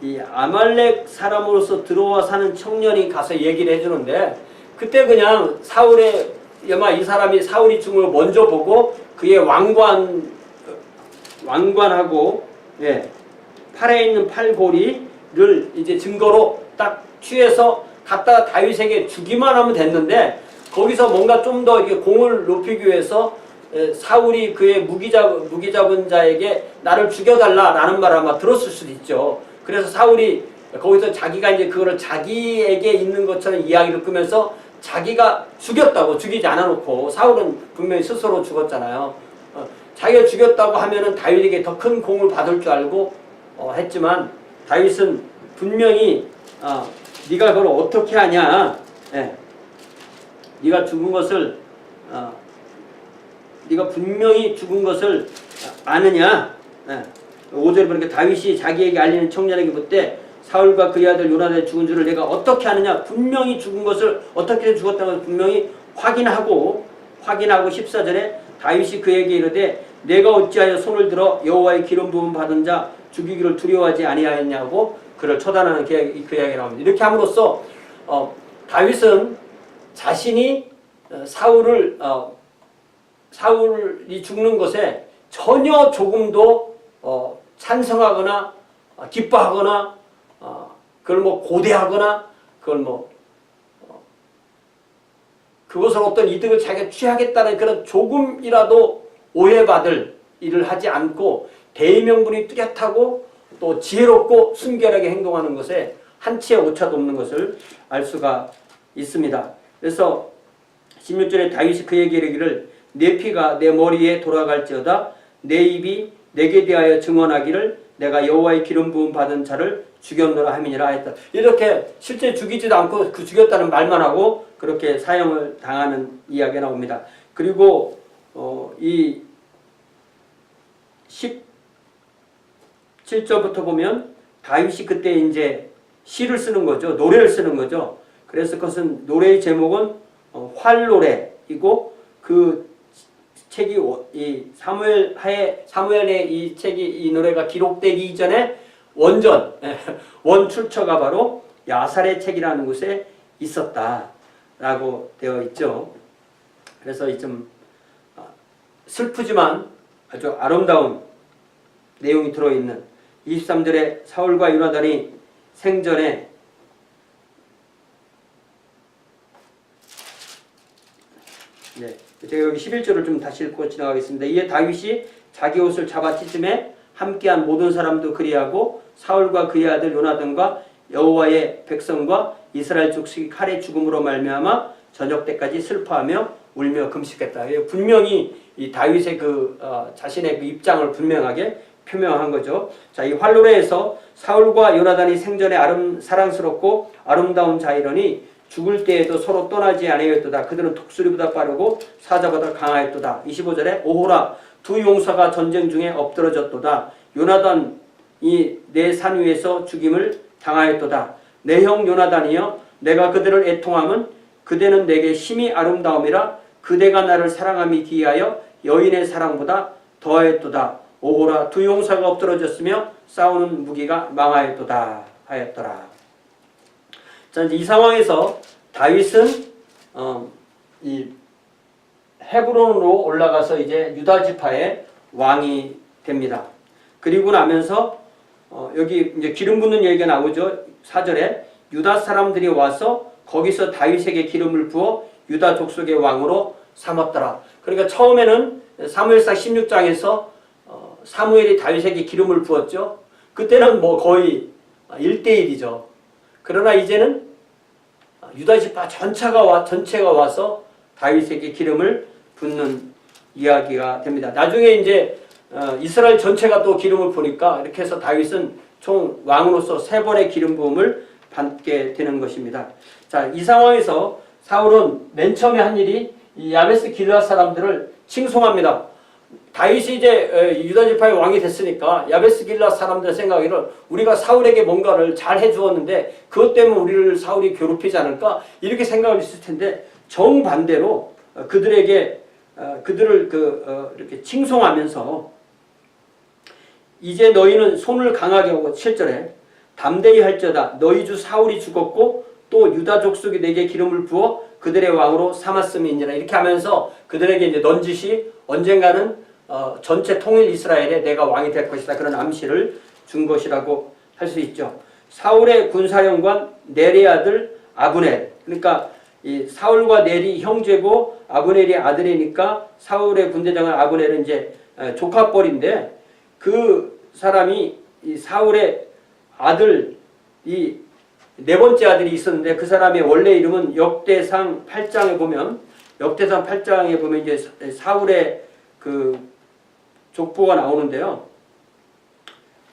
이 아말렉 사람으로서 들어와 사는 청년이 가서 얘기를 해주는데 그때 그냥 사울의 이 사람이 사울이 죽은 걸 먼저 보고 그의 왕관하고 팔에 있는 팔고리를 이제 증거로 딱 취해서 갖다가 다윗에게 주기만 하면 됐는데 거기서 뭔가 좀 더 이렇게 공을 높이기 위해서 사울이 그의 무기 잡은 자에게 나를 죽여달라라는 말을 아마 들었을 수도 있죠. 그래서 사울이 거기서 자기가 이제 그거를 자기에게 있는 것처럼 이야기를 끄면서 자기가 죽였다고 죽이지 않아놓고 사울은 분명히 스스로 죽었잖아요. 자기가 죽였다고 하면은 다윗에게 더 큰 공을 받을 줄 알고 했지만 다윗은 분명히 네가 그걸 어떻게 하냐? 네가 죽은 것을 네가 분명히 죽은 것을 아느냐? 5절에 보니까 다윗이 자기에게 알리는 청년에게 묻되 사울과 그의 아들 요나단이 죽은 줄을 내가 어떻게 아느냐? 분명히 죽은 것을 어떻게 죽었다는 것을 분명히 확인하고 14절에 다윗이 그에게 이르되 내가 어찌하여 손을 들어 여호와의 기름 부음 받은 자 죽이기를 두려워하지 아니하였냐고 그를 처단하는 그 이야기가 나옵니다. 이렇게 함으로써 다윗은 자신이 사울이 죽는 것에 전혀 조금도 찬성하거나 기뻐하거나 그걸 뭐 고대하거나 그걸 그것을 어떤 이득을 자기가 취하겠다는 그런 조금이라도 오해받을 일을 하지 않고 대의명분이 뚜렷하고 또 지혜롭고 순결하게 행동하는 것에 한치의 오차도 없는 것을 알 수가 있습니다. 그래서 16절에 다윗이 그에게 이르기를 내 피가 내 머리에 돌아갈지어다 내 입이 내게 대하여 증언하기를 내가 여호와의 기름 부음 받은 자를 죽였노라 함이니라 했다. 이렇게 실제 죽이지도 않고 그 죽였다는 말만 하고 그렇게 사형을 당하는 이야기가 나옵니다. 그리고 이 17절부터 보면 다윗이 그때 이제 시를 쓰는 거죠. 노래를 쓰는 거죠. 그래서 그것은 노래의 제목은 활노래이고 그 책이 이 사무엘의 이 책이 이 노래가 기록되기 이전에 원 출처가 바로 야살의 책이라는 곳에 있었다라고 되어 있죠. 그래서 좀 슬프지만 아주 아름다운 내용이 들어있는 23절에 사울과 요나단이 생전에 제가 여기 11절을 좀 다시 읽고 지나가겠습니다. 이에 다윗이 자기 옷을 잡아 찢음에 함께한 모든 사람도 그리하고 사울과 그의 아들 요나단과 여호와의 백성과 이스라엘 족속이 칼의 죽음으로 말미암아 저녁 때까지 슬퍼하며 울며 금식했다. 분명히 이 다윗의 자신의 그 입장을 분명하게 표명한 거죠. 자, 이 활노래에서 사울과 요나단이 생전에 사랑스럽고 아름다운 자이러니 죽을 때에도 서로 떠나지 아니하였도다. 그들은 독수리보다 빠르고 사자보다 강하였도다. 25절에 오호라 두 용사가 전쟁 중에 엎드러졌도다. 요나단이 내 산 위에서 죽임을 당하였도다. 내 형 요나단이여 내가 그들을 애통함은 그대는 내게 심히 아름다움이라 그대가 나를 사랑함이 기하여 여인의 사랑보다 더하였도다. 오호라 두 용사가 엎드러졌으며 싸우는 무기가 망하였도다 하였더라. 자, 이제 이 상황에서 다윗은 이 헤브론으로 올라가서 이제 유다 지파의 왕이 됩니다. 그리고 나면서 여기 이제 기름 붓는 얘기가 나오죠. 4절에 유다 사람들이 와서 거기서 다윗에게 기름을 부어 유다 족속의 왕으로 삼았더라. 그러니까 처음에는 사무엘상 16장에서 사무엘이 다윗에게 기름을 부었죠. 그때는 뭐 거의 1대1이죠. 그러나 이제는 유다 지파 전체가 와서 다윗에게 기름을 붓는 이야기가 됩니다. 나중에 이제 이스라엘 전체가 또 기름을 부으니까 이렇게 해서 다윗은 총 왕으로서 3번의 기름 부음을 받게 되는 것입니다. 자, 이 상황에서 사울은 맨 처음에 한 일이 이 야베스 길르앗 사람들을 칭송합니다. 다윗이 이제 유다 지파의 왕이 됐으니까 야베스 길르앗 사람들 생각에는 우리가 사울에게 뭔가를 잘 해주었는데 그것 때문에 우리를 사울이 괴롭히지 않을까 이렇게 생각을 했을 텐데 정반대로 그들에게 그들을 이렇게 칭송하면서 이제 너희는 손을 강하게 하고 7절에 담대히 할지어다 너희 주 사울이 죽었고 또 유다 족속이 내게 기름을 부어 그들의 왕으로 삼았음이니라 이렇게 하면서 그들에게 이제 넌지시 언젠가는 전체 통일 이스라엘에 내가 왕이 될 것이다 그런 암시를 준 것이라고 할 수 있죠. 사울의 군사령관 넬의 아들 아브넬 그러니까 이 사울과 넬이 형제고 아브넬이 아들이니까 사울의 군대장은 아브넬은 이제 조카뻘인데 그 사람이 이 사울의 아들 이 4번째 아들이 있었는데 그 사람의 원래 이름은 역대상 8장에 보면 이제 사울의 그 족보가 나오는데요.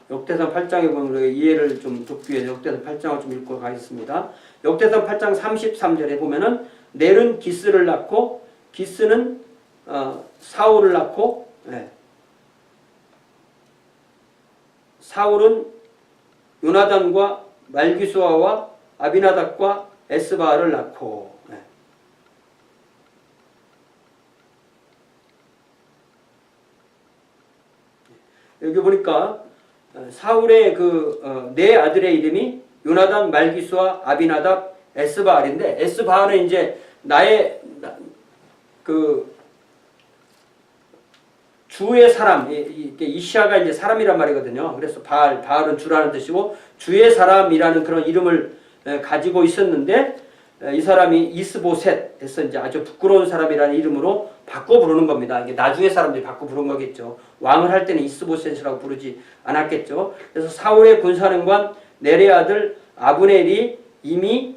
역대상 8장에 보면 우리가 이해를 좀 돕기 위해서 역대상 8장을 좀 읽고 가겠습니다. 역대상 8장 33절에 보면은 넬은 기스를 낳고 기스는 사울을 낳고 사울은 요나단과 말기수아와 아비나답과 에스바를 낳고 여기 보니까 사울의 네 아들의 이름이 요나단, 말기수아, 아비나답, 에스바알인데 에스바알은 이제 나의 주의 사람, 이시아가 이제 사람이란 말이거든요. 그래서 바알은 주라는 뜻이고 주의 사람이라는 그런 이름을 가지고 있었는데 이 사람이 이스보셋에서 이제 아주 부끄러운 사람이라는 이름으로 바꿔 부르는 겁니다. 이게 나중에 사람들이 바꿔 부른 거겠죠. 왕을 할 때는 이스보셋이라고 부르지 않았겠죠. 그래서 사울의 군사령관 넬의 아들 아브넬이 이미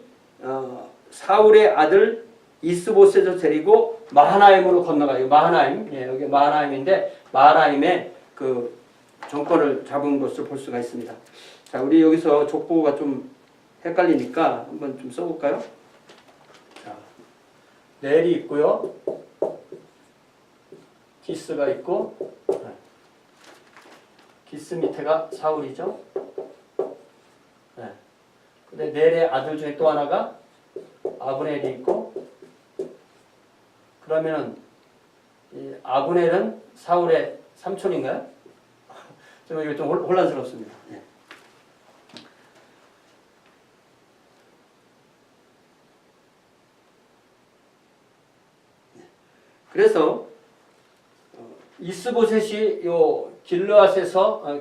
사울의 아들 이스보셋을 데리고 마하나임으로 건너가요. 마하나임, 여기 마하나임인데 마하나임의 그 정권을 잡은 것을 볼 수가 있습니다. 자, 우리 여기서 족보가 좀 헷갈리니까 한번 좀 써볼까요? 자, 넬이 있고요, 기스가 있고, 기스 밑에가 사울이죠. 근데 넬의 아들 중에 또 하나가 아브넬이 있고, 그러면은 이 아브넬은 사울의 삼촌인가요? 좀 이거 좀 혼란스럽습니다. 그래서 이스보셋이 요 길르앗에서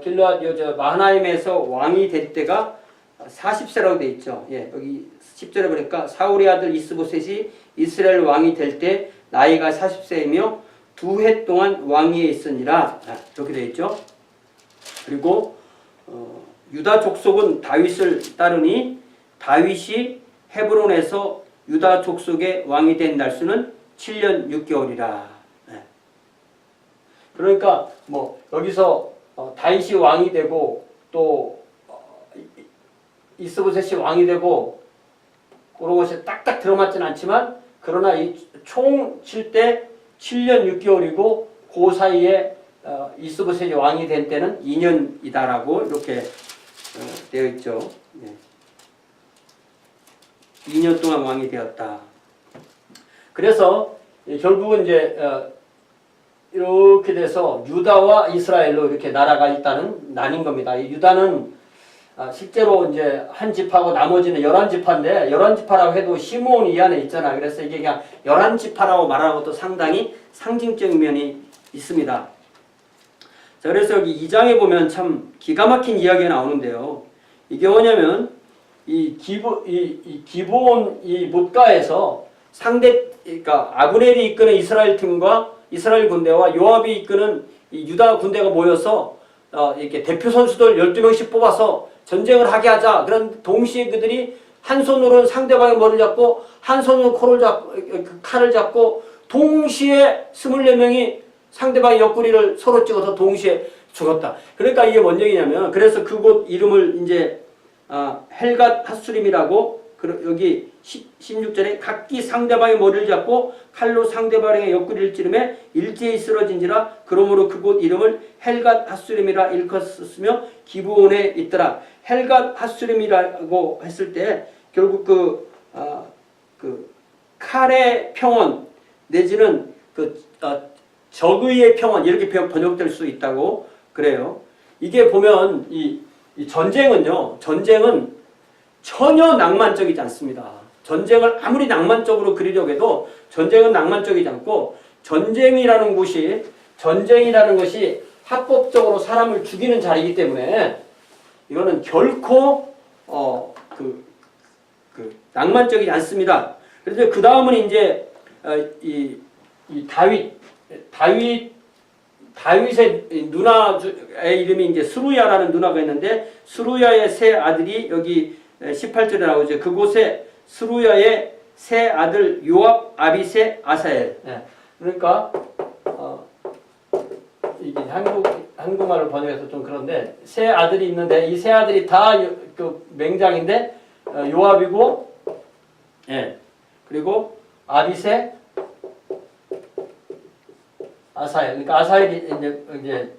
마하나임에서 왕이 될 때가 40세라고 돼 있죠. 여기 10절에 보니까 사울의 아들 이스보셋이 이스라엘 왕이 될 때 나이가 40세이며 2해 동안 왕위에 있으니라. 이렇게 돼 있죠. 그리고 유다 족속은 다윗을 따르니 다윗이 헤브론에서 유다 족속의 왕이 된 날수는 7년 6개월이라. 그러니까 뭐 여기서 다윗이 왕이 되고 또 이스보셋이 왕이 되고 그런 것이 딱딱 들어맞지는 않지만 그러나 이 총 칠 때 7년 6개월이고 그 사이에 이스보셋이 왕이 된 때는 2년이다라고 이렇게 되어 있죠. 2년 동안 왕이 되었다. 그래서 결국은 이제 이렇게 돼서 유다와 이스라엘로 이렇게 나라가 일단은 나뉜 겁니다. 이 유다는 실제로 이제 한 지파고 나머지는 11지파인데 11지파라고 해도 시므온이 이 안에 있잖아. 그래서 이게 그냥 11지파라고 말하는 것도 상당히 상징적인 면이 있습니다. 자, 그래서 여기 2장에 보면 참 기가 막힌 이야기가 나오는데요. 이게 뭐냐면 이 기브온 이 못가에서 그러니까 아브넬이 이끄는 이스라엘 팀과 이스라엘 군대와 요압이 이끄는 이 유다 군대가 모여서 이렇게 대표 선수들 12명씩 뽑아서 전쟁을 하게 하자. 그런 동시에 그들이 한 손으로는 상대방의 머리를 잡고 한 손으로 칼을 잡고 동시에 24명이 상대방의 옆구리를 서로 찍어서 동시에 죽었다. 그러니까 이게 뭔 얘기냐면, 그래서 그곳 이름을 이제 헬갓 핫수림이라고, 여기 16절에 각기 상대방의 머리를 잡고 칼로 상대방의 옆구리를 찌르매 일제히 쓰러진지라. 그러므로 그곳 이름을 헬갓 핫수림이라 일컫었으며 기브온에 있더라. 헬갓 핫수림이라고 했을 때 결국 그 칼의 평원 내지는 적의의 평원 이렇게 번역될 수 있다고 그래요. 이게 보면 이 전쟁은 전혀 낭만적이지 않습니다. 전쟁을 아무리 낭만적으로 그리려고 해도 전쟁은 낭만적이지 않고, 전쟁이라는 것이 합법적으로 사람을 죽이는 자리이기 때문에 이거는 결코 낭만적이지 않습니다. 그래서 그 다음은 이제 이 다윗의 누나의 이름이 이제 스루야라는 누나가 있는데, 스루야의 세 아들이 여기 18절에 나오죠. 그곳에 스루야의 세 아들 요압, 아비세, 아사엘. 그러니까 이게 한국말을 번역해서 좀 그런데, 세 아들이 있는데 이 세 아들이 다 그 맹장인데, 요압이고, 그리고 아비세, 아사엘. 그러니까 아사엘이 이제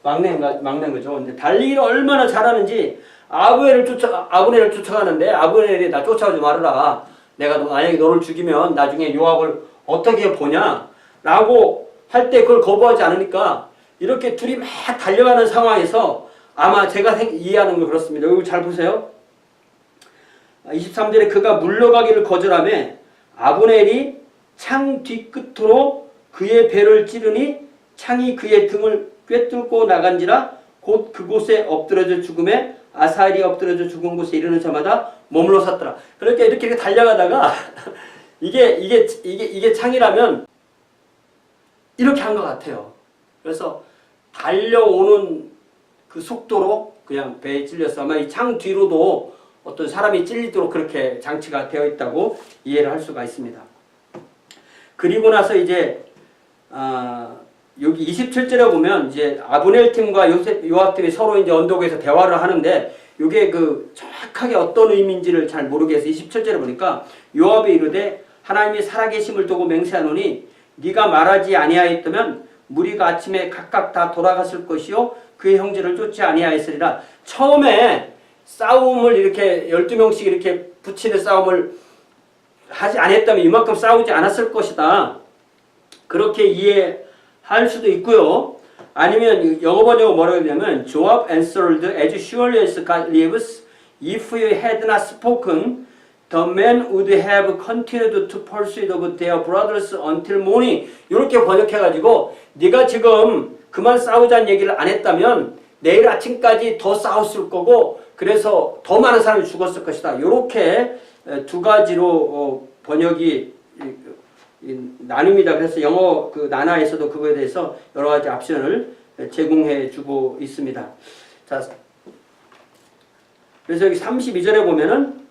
막내인 거죠. 근데 달리기를 얼마나 잘하는지, 아브넬을 쫓아가는데, 아브넬이 나 쫓아오지 말아라. 내가 만약에 너를 죽이면 나중에 요압을 어떻게 보냐? 라고 할 때 그걸 거부하지 않으니까 이렇게 둘이 막 달려가는 상황에서, 아마 제가 이해하는 건 그렇습니다. 여기 잘 보세요. 23절에 그가 물러가기를 거절하며 아브넬이 창 뒤끝으로 그의 배를 찌르니 창이 그의 등을 꿰뚫고 나간지라. 곧 그곳에 엎드러져 죽음에 아사엘이 엎드러져 죽은 곳에 이르는 자마다 머물러 섰더라. 그러니까 이렇게 달려가다가 이게 창이라면 이렇게 한 것 같아요. 그래서 달려오는 그 속도로 그냥 배에 찔렸어. 아마 이 창 뒤로도 어떤 사람이 찔리도록 그렇게 장치가 되어 있다고 이해를 할 수가 있습니다. 그리고 나서 이제 여기 27절에 보면 이제 아브넬 팀과 요압 팀이 서로 이제 언덕에서 대화를 하는데, 이게 정확하게 어떤 의미인지를 잘 모르겠어요. 27절에 보니까 요압이 이르되 하나님이 살아계심을 두고 맹세하노니 네가 말하지 아니하였다면 무리가 아침에 각각 다 돌아갔을 것이요 그의 형제를 쫓지 아니하였으리라. 처음에 싸움을 이렇게 12명씩 이렇게 붙이는 싸움을 하지 않았다면 이만큼 싸우지 않았을 것이다. 그렇게 이해할 수도 있고요. 아니면 영어 번역은 뭐라고 하냐면 Joab answered as surely as God lives, if you had not spoken, the men would have continued to pursue their brothers until morning. 이렇게 번역해가지고 네가 지금 그만 싸우자는 얘기를 안 했다면 내일 아침까지 더 싸웠을 거고, 그래서 더 많은 사람이 죽었을 것이다. 이렇게 두 가지로 번역이 나눕니다. 그래서 영어 나나에서도 그거에 대해서 여러 가지 옵션을 제공해 주고 있습니다. 자, 그래서 여기 32절에 보면은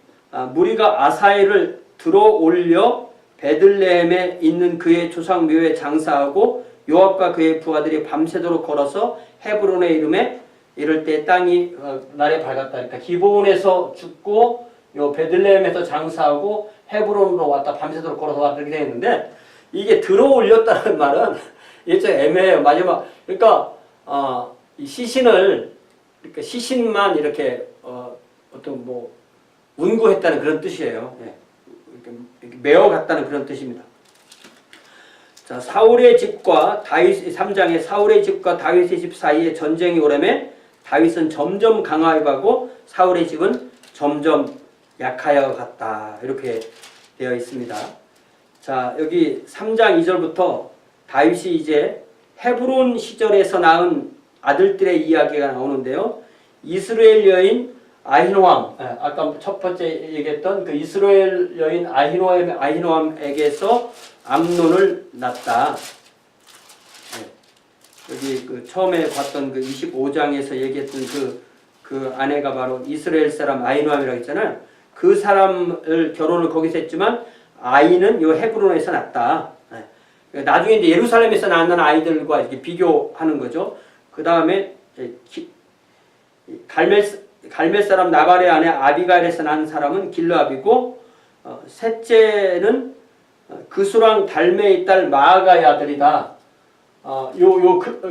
무리가 아사엘을 들어 올려 베들레헴에 있는 그의 조상 묘에 장사하고 요압과 그의 부하들이 밤새도록 걸어서 헤브론에 이름에 이럴 때 땅이 날에 밝았다. 그러니까 기브온에서 죽고 요 베들레헴에서 장사하고 헤브론으로 왔다, 밤새도록 걸어서 왔다 이렇게 되어 있는데, 이게 들어 올렸다는 말은 이게 좀 애매해요. 마지막 그러니까 이 시신만 이렇게 어떤 운구했다는 그런 뜻이에요. 이렇게 메어갔다는 그런 뜻입니다. 자, 사울의 집과 다윗 3장에 사울의 집과 다윗의 집 사이에 전쟁이 오라매 다윗은 점점 강화해가고 사울의 집은 점점 약하여 갔다. 이렇게 되어 있습니다. 자, 여기 3장 2절부터 다윗이 이제 헤브론 시절에서 낳은 아들들의 이야기가 나오는데요. 이스라엘 여인 아히노암, 아까 첫 번째 얘기했던 그 이스라엘 여인 아히노암에게서 암논을 낳았다. 여기 처음에 봤던 25장에서 얘기했던 그 아내가 바로 이스라엘 사람 아히노암이라고 했잖아요. 그 사람을 결혼을 거기서 했지만 아이는 요 헤브론에서 낳았다. 나중에 이제 예루살렘에서 낳는 아이들과 이렇게 비교하는 거죠. 그 다음에 갈멜 사람 나발의 아내 아비가일에서 낳은 사람은 길르압이고, 셋째는 그수랑 달메의 딸 마아가의 아들이다.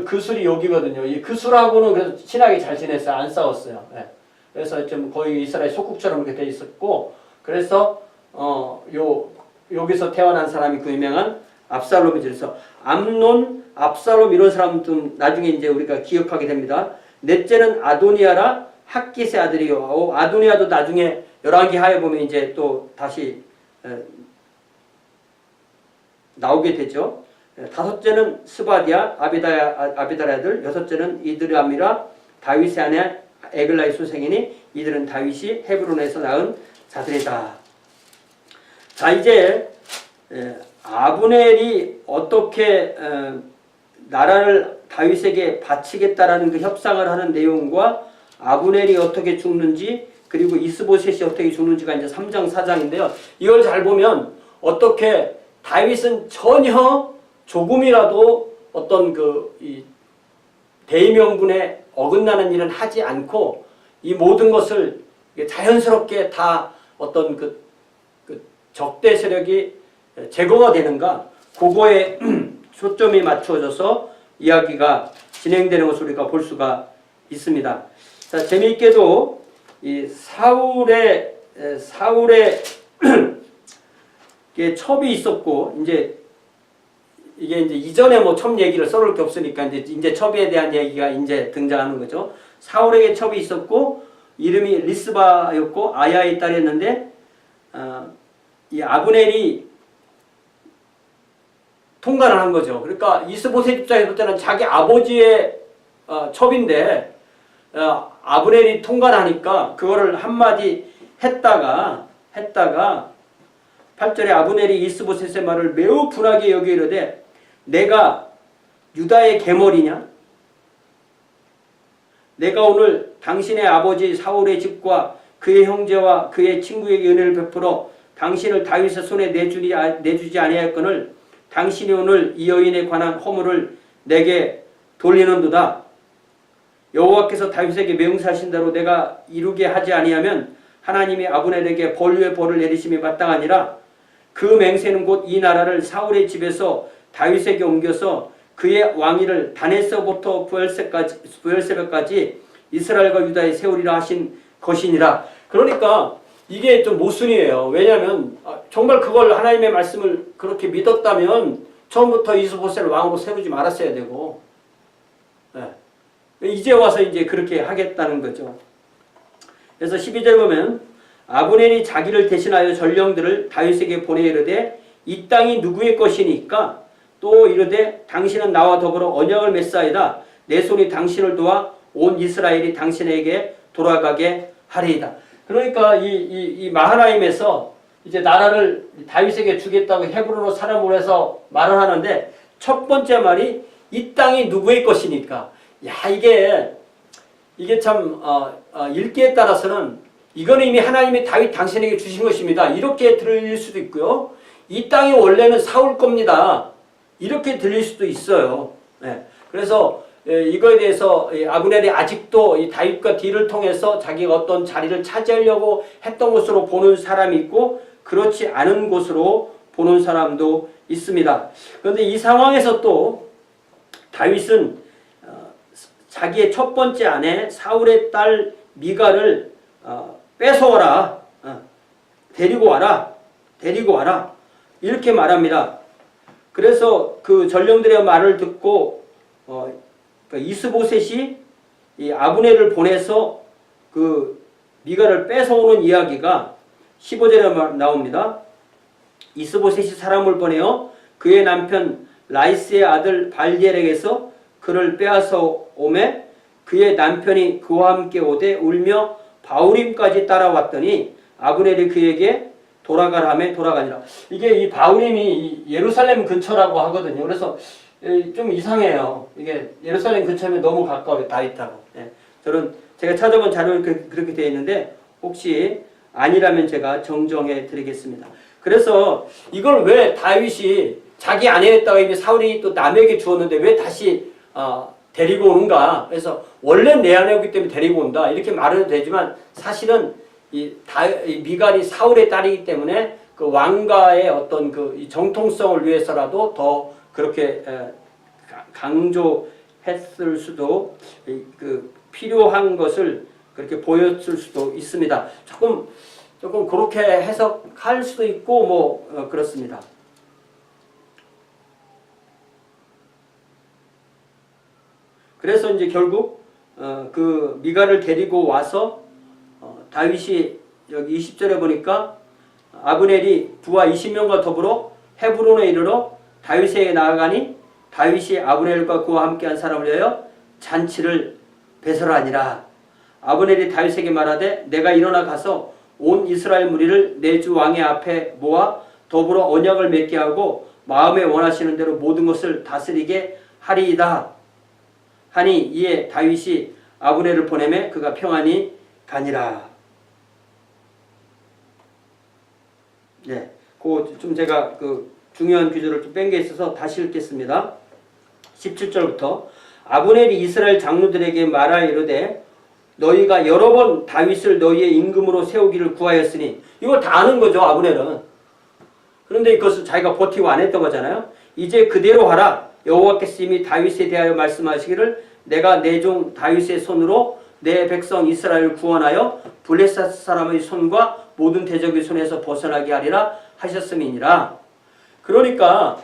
그술이 여기거든요. 이 그술하고는 그래서 친하게 잘 지냈어요. 안 싸웠어요. 네. 그래서 좀 거의 이스라엘 소국처럼 이렇게 돼 있었고, 그래서 여기서 태어난 사람이 그 유명한 압살롬이죠. 그래서 암논, 압살롬 이런 사람 좀 나중에 이제 우리가 기억하게 됩니다. 넷째는 아도니아라 학깃의 아들이요. 아도니아도 나중에 열왕기 하에 보면 이제 또 다시 나오게 되죠. 다섯째는 스바디아, 아비다의 아들. 여섯째는 이드람이라 다윗의 아내 에글라의 소생이니 이들은 다윗이 헤브론에서 낳은 자들이다. 자, 이제 아브넬이 어떻게 나라를 다윗에게 바치겠다라는 그 협상을 하는 내용과 아브넬이 어떻게 죽는지, 그리고 이스보셋이 어떻게 죽는지가 이제 3장 4장인데요. 이걸 잘 보면 어떻게 다윗은 전혀 조금이라도 어떤 이 대의명분에 어긋나는 일은 하지 않고 이 모든 것을 자연스럽게 다 어떤 그 적대 세력이 제거가 되는가, 그거에 초점이 맞춰져서 이야기가 진행되는 것을 우리가 볼 수가 있습니다. 자, 재미있게도 이 사울의 첩이 있었고, 이제 이게 이제 이전에 뭐 첩 얘기를 써놓을 게 없으니까 이제 첩에 대한 얘기가 이제 등장하는 거죠. 사울에게 첩이 있었고 이름이 리스바였고 아야의 딸이었는데, 이 아브넬이 통과를 한 거죠. 그러니까 이스보셋 입장에서 볼 때는 자기 아버지의 첩인데 아브넬이 통과를 하니까 그거를 한마디 했다가 8절에 아브넬이 이스보셋의 말을 매우 분하게 여겨 이르되 내가 유다의 계머리냐? 내가 오늘 당신의 아버지 사울의 집과 그의 형제와 그의 친구에게 은혜를 베풀어 당신을 다윗의 손에 내주지 아니하였거늘 당신이 오늘 이 여인에 관한 허물을 내게 돌리는도다. 여호와께서 다윗에게 맹세하신 대로 내가 이루게 하지 아니하면 하나님이 아브넬에게 벌 위에 벌을 내리심이 마땅하니라. 그 맹세는 곧 이 나라를 사울의 집에서 다윗에게 옮겨서 그의 왕위를 다네서부터 부엘세바까지 이스라엘과 유다에 세우리라 하신 것이니라. 그러니까 이게 좀 모순이에요. 왜냐하면 정말 그걸 하나님의 말씀을 그렇게 믿었다면 처음부터 이스보셋을 왕으로 세우지 말았어야 되고, 이제 와서 이제 그렇게 하겠다는 거죠. 그래서 12절 보면 아브넬이 자기를 대신하여 전령들을 다윗에게 보내 이르되 이 땅이 누구의 것이니까 또 이르되 당신은 나와 더불어 언약을 맺사이다. 내 손이 당신을 도와 온 이스라엘이 당신에게 돌아가게 하리이다. 그러니까 이 마하나임에서 이제 나라를 다윗에게 주겠다고 헤브론으로 사람을 보내서 말을 하는데 첫 번째 말이 이 땅이 누구의 것이니까. 야, 이게 참 읽기에 따라서는 이거는 이미 하나님이 다윗 당신에게 주신 것입니다. 이렇게 들릴 수도 있고요. 이 땅이 원래는 사울 겁니다. 이렇게 들릴 수도 있어요. 그래서 이거에 대해서 아브넬이 아직도 이 다윗과 딜을 통해서 자기가 어떤 자리를 차지하려고 했던 것으로 보는 사람이 있고 그렇지 않은 곳으로 보는 사람도 있습니다. 그런데 이 상황에서 또 다윗은 자기의 첫 번째 아내 사울의 딸 미갈을 뺏어와라, 데리고 와라 이렇게 말합니다. 그래서 그 전령들의 말을 듣고 이스보셋이 이 아브넬을 보내서 그 미갈을 뺏어오는 이야기가 15절에 나옵니다. 이스보셋이 사람을 보내어 그의 남편 라이스의 아들 발디엘에게서 그를 빼앗아 오매 그의 남편이 그와 함께 오되 울며 바우림까지 따라왔더니 아브넬이 그에게 돌아가라매 돌아가니라. 이게 이 바우림이 예루살렘 근처라고 하거든요. 그래서 좀 이상해요. 이게 예루살렘 근처면 너무 가까워요. 다윗하고. 제가 찾아본 자료는 그렇게 되어 있는데 혹시 아니라면 제가 정정해 드리겠습니다. 그래서 이걸 왜 다윗이 자기 아내였다가 이제 사울이 또 남에게 주었는데 왜 다시 데리고 오는가? 그래서 원래 내 아내였기 때문에 데리고 온다 이렇게 말해도 되지만 사실은 이 미갈이 사울의 딸이기 때문에 그 왕가의 어떤 그 정통성을 위해서라도 더 그렇게 강조했을 수도 그 필요한 것을 그렇게 보였을 수도 있습니다. 조금 그렇게 해석할 수도 있고 뭐 그렇습니다. 그래서 이제 결국 그 미갈을 데리고 와서 다윗이 여기 20절에 보니까 아브넬이 부하 20명과 더불어 헤브론에 이르러 다윗에게 나아가니 다윗이 아브넬과 그와 함께한 사람을 위하여 잔치를 배설하니라. 아브넬이 다윗에게 말하되 내가 일어나 가서 온 이스라엘 무리를 내 주 왕의 앞에 모아 더불어 언약을 맺게 하고 마음에 원하시는 대로 모든 것을 다스리게 하리이다 하니 이에 다윗이 아브넬을 보내매 그가 평안히 가니라. 네, 그 좀 제가 그 중요한 구절을 좀 뺀 게 있어서 다시 읽겠습니다. 17절부터 아브넬이 이스라엘 장로들에게 말하여 이르되 너희가 여러 번 다윗을 너희의 임금으로 세우기를 구하였으니 이걸 다 아는 거죠 아브넬은. 그런데 이것을 자기가 버티고 안 했던 거잖아요. 이제 그대로 하라. 여호와께서 이미 다윗에 대하여 말씀하시기를 내가 내 종 다윗의 손으로 내 백성 이스라엘을 구원하여 블레셋 사람의 손과 모든 대적의 손에서 벗어나게 하리라 하셨음이니라. 그러니까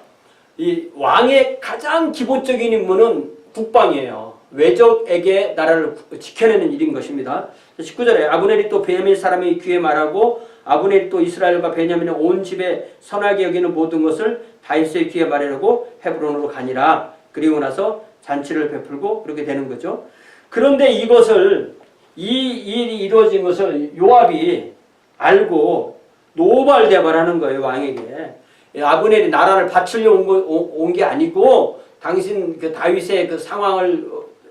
이 왕의 가장 기본적인 임무는 국방이에요. 외적에게 나라를 지켜내는 일인 것입니다. 19절에 아브넬이 또 베냐민 사람의 귀에 말하고 아브넬이 또 이스라엘과 베냐민의 온 집에 선하게 여기는 모든 것을 다윗의 귀에 말하려고 헤브론으로 가니라. 그리고 나서 잔치를 베풀고 그렇게 되는 거죠. 그런데 이것을 이 일이 이루어진 것을 요압이 알고 노발대발하는 거예요. 왕에게. 아브넬이 나라를 바치려고 온 게 아니고 당신 그 다윗의 그 상황을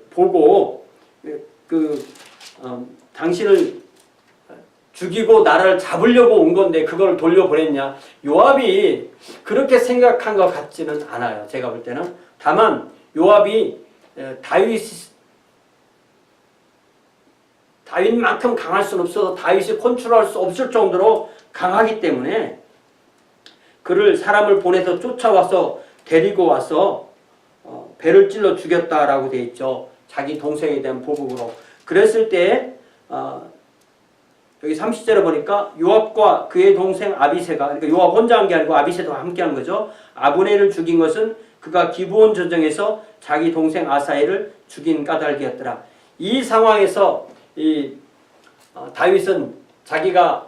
보고 당신을 죽이고 나라를 잡으려고 온 건데 그걸 돌려보냈냐. 요압이 그렇게 생각한 것 같지는 않아요. 제가 볼 때는. 다만 요압이 다윗만큼 강할 수는 없어서 다윗이 컨트롤할 수 없을 정도로 강하기 때문에 그를 사람을 보내서 쫓아와서 데리고 와서 배를 찔러 죽였다라고 되어 있죠. 자기 동생에 대한 보복으로. 그랬을 때 여기 30절에 보니까 요압과 그의 동생 아비새가, 그러니까 요압 혼자 한 게 아니고 아비새도 함께 한 거죠. 아브넬을 죽인 것은 그가 기브온 전쟁에서 자기 동생 아사엘을 죽인 까닭이었더라. 이 상황에서 다윗은 자기가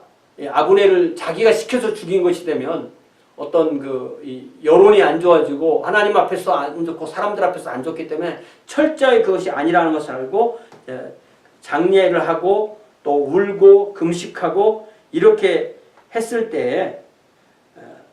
아브넬을 자기가 시켜서 죽인 것이 되면 어떤 여론이 안 좋아지고 하나님 앞에서 안 좋고 사람들 앞에서 안 좋기 때문에 철저히 그것이 아니라는 것을 알고 장례를 하고 또 울고 금식하고 이렇게 했을 때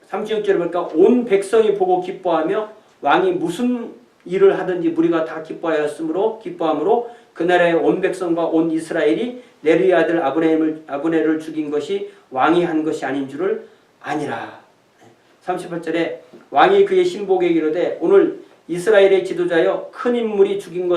36절에 보니까 온 백성이 보고 기뻐하며 왕이 무슨 일을 하든지 무리가 다 기뻐함으로 그날에 온 백성과 온 이스라엘이 네르의 아들 아브넬을 죽인 것이 왕이 한 것이 아닌 줄을 아니라. 38절에 왕이 그의 신복에게 이르되 오늘 이스라엘의 지도자여 큰 인물이 죽은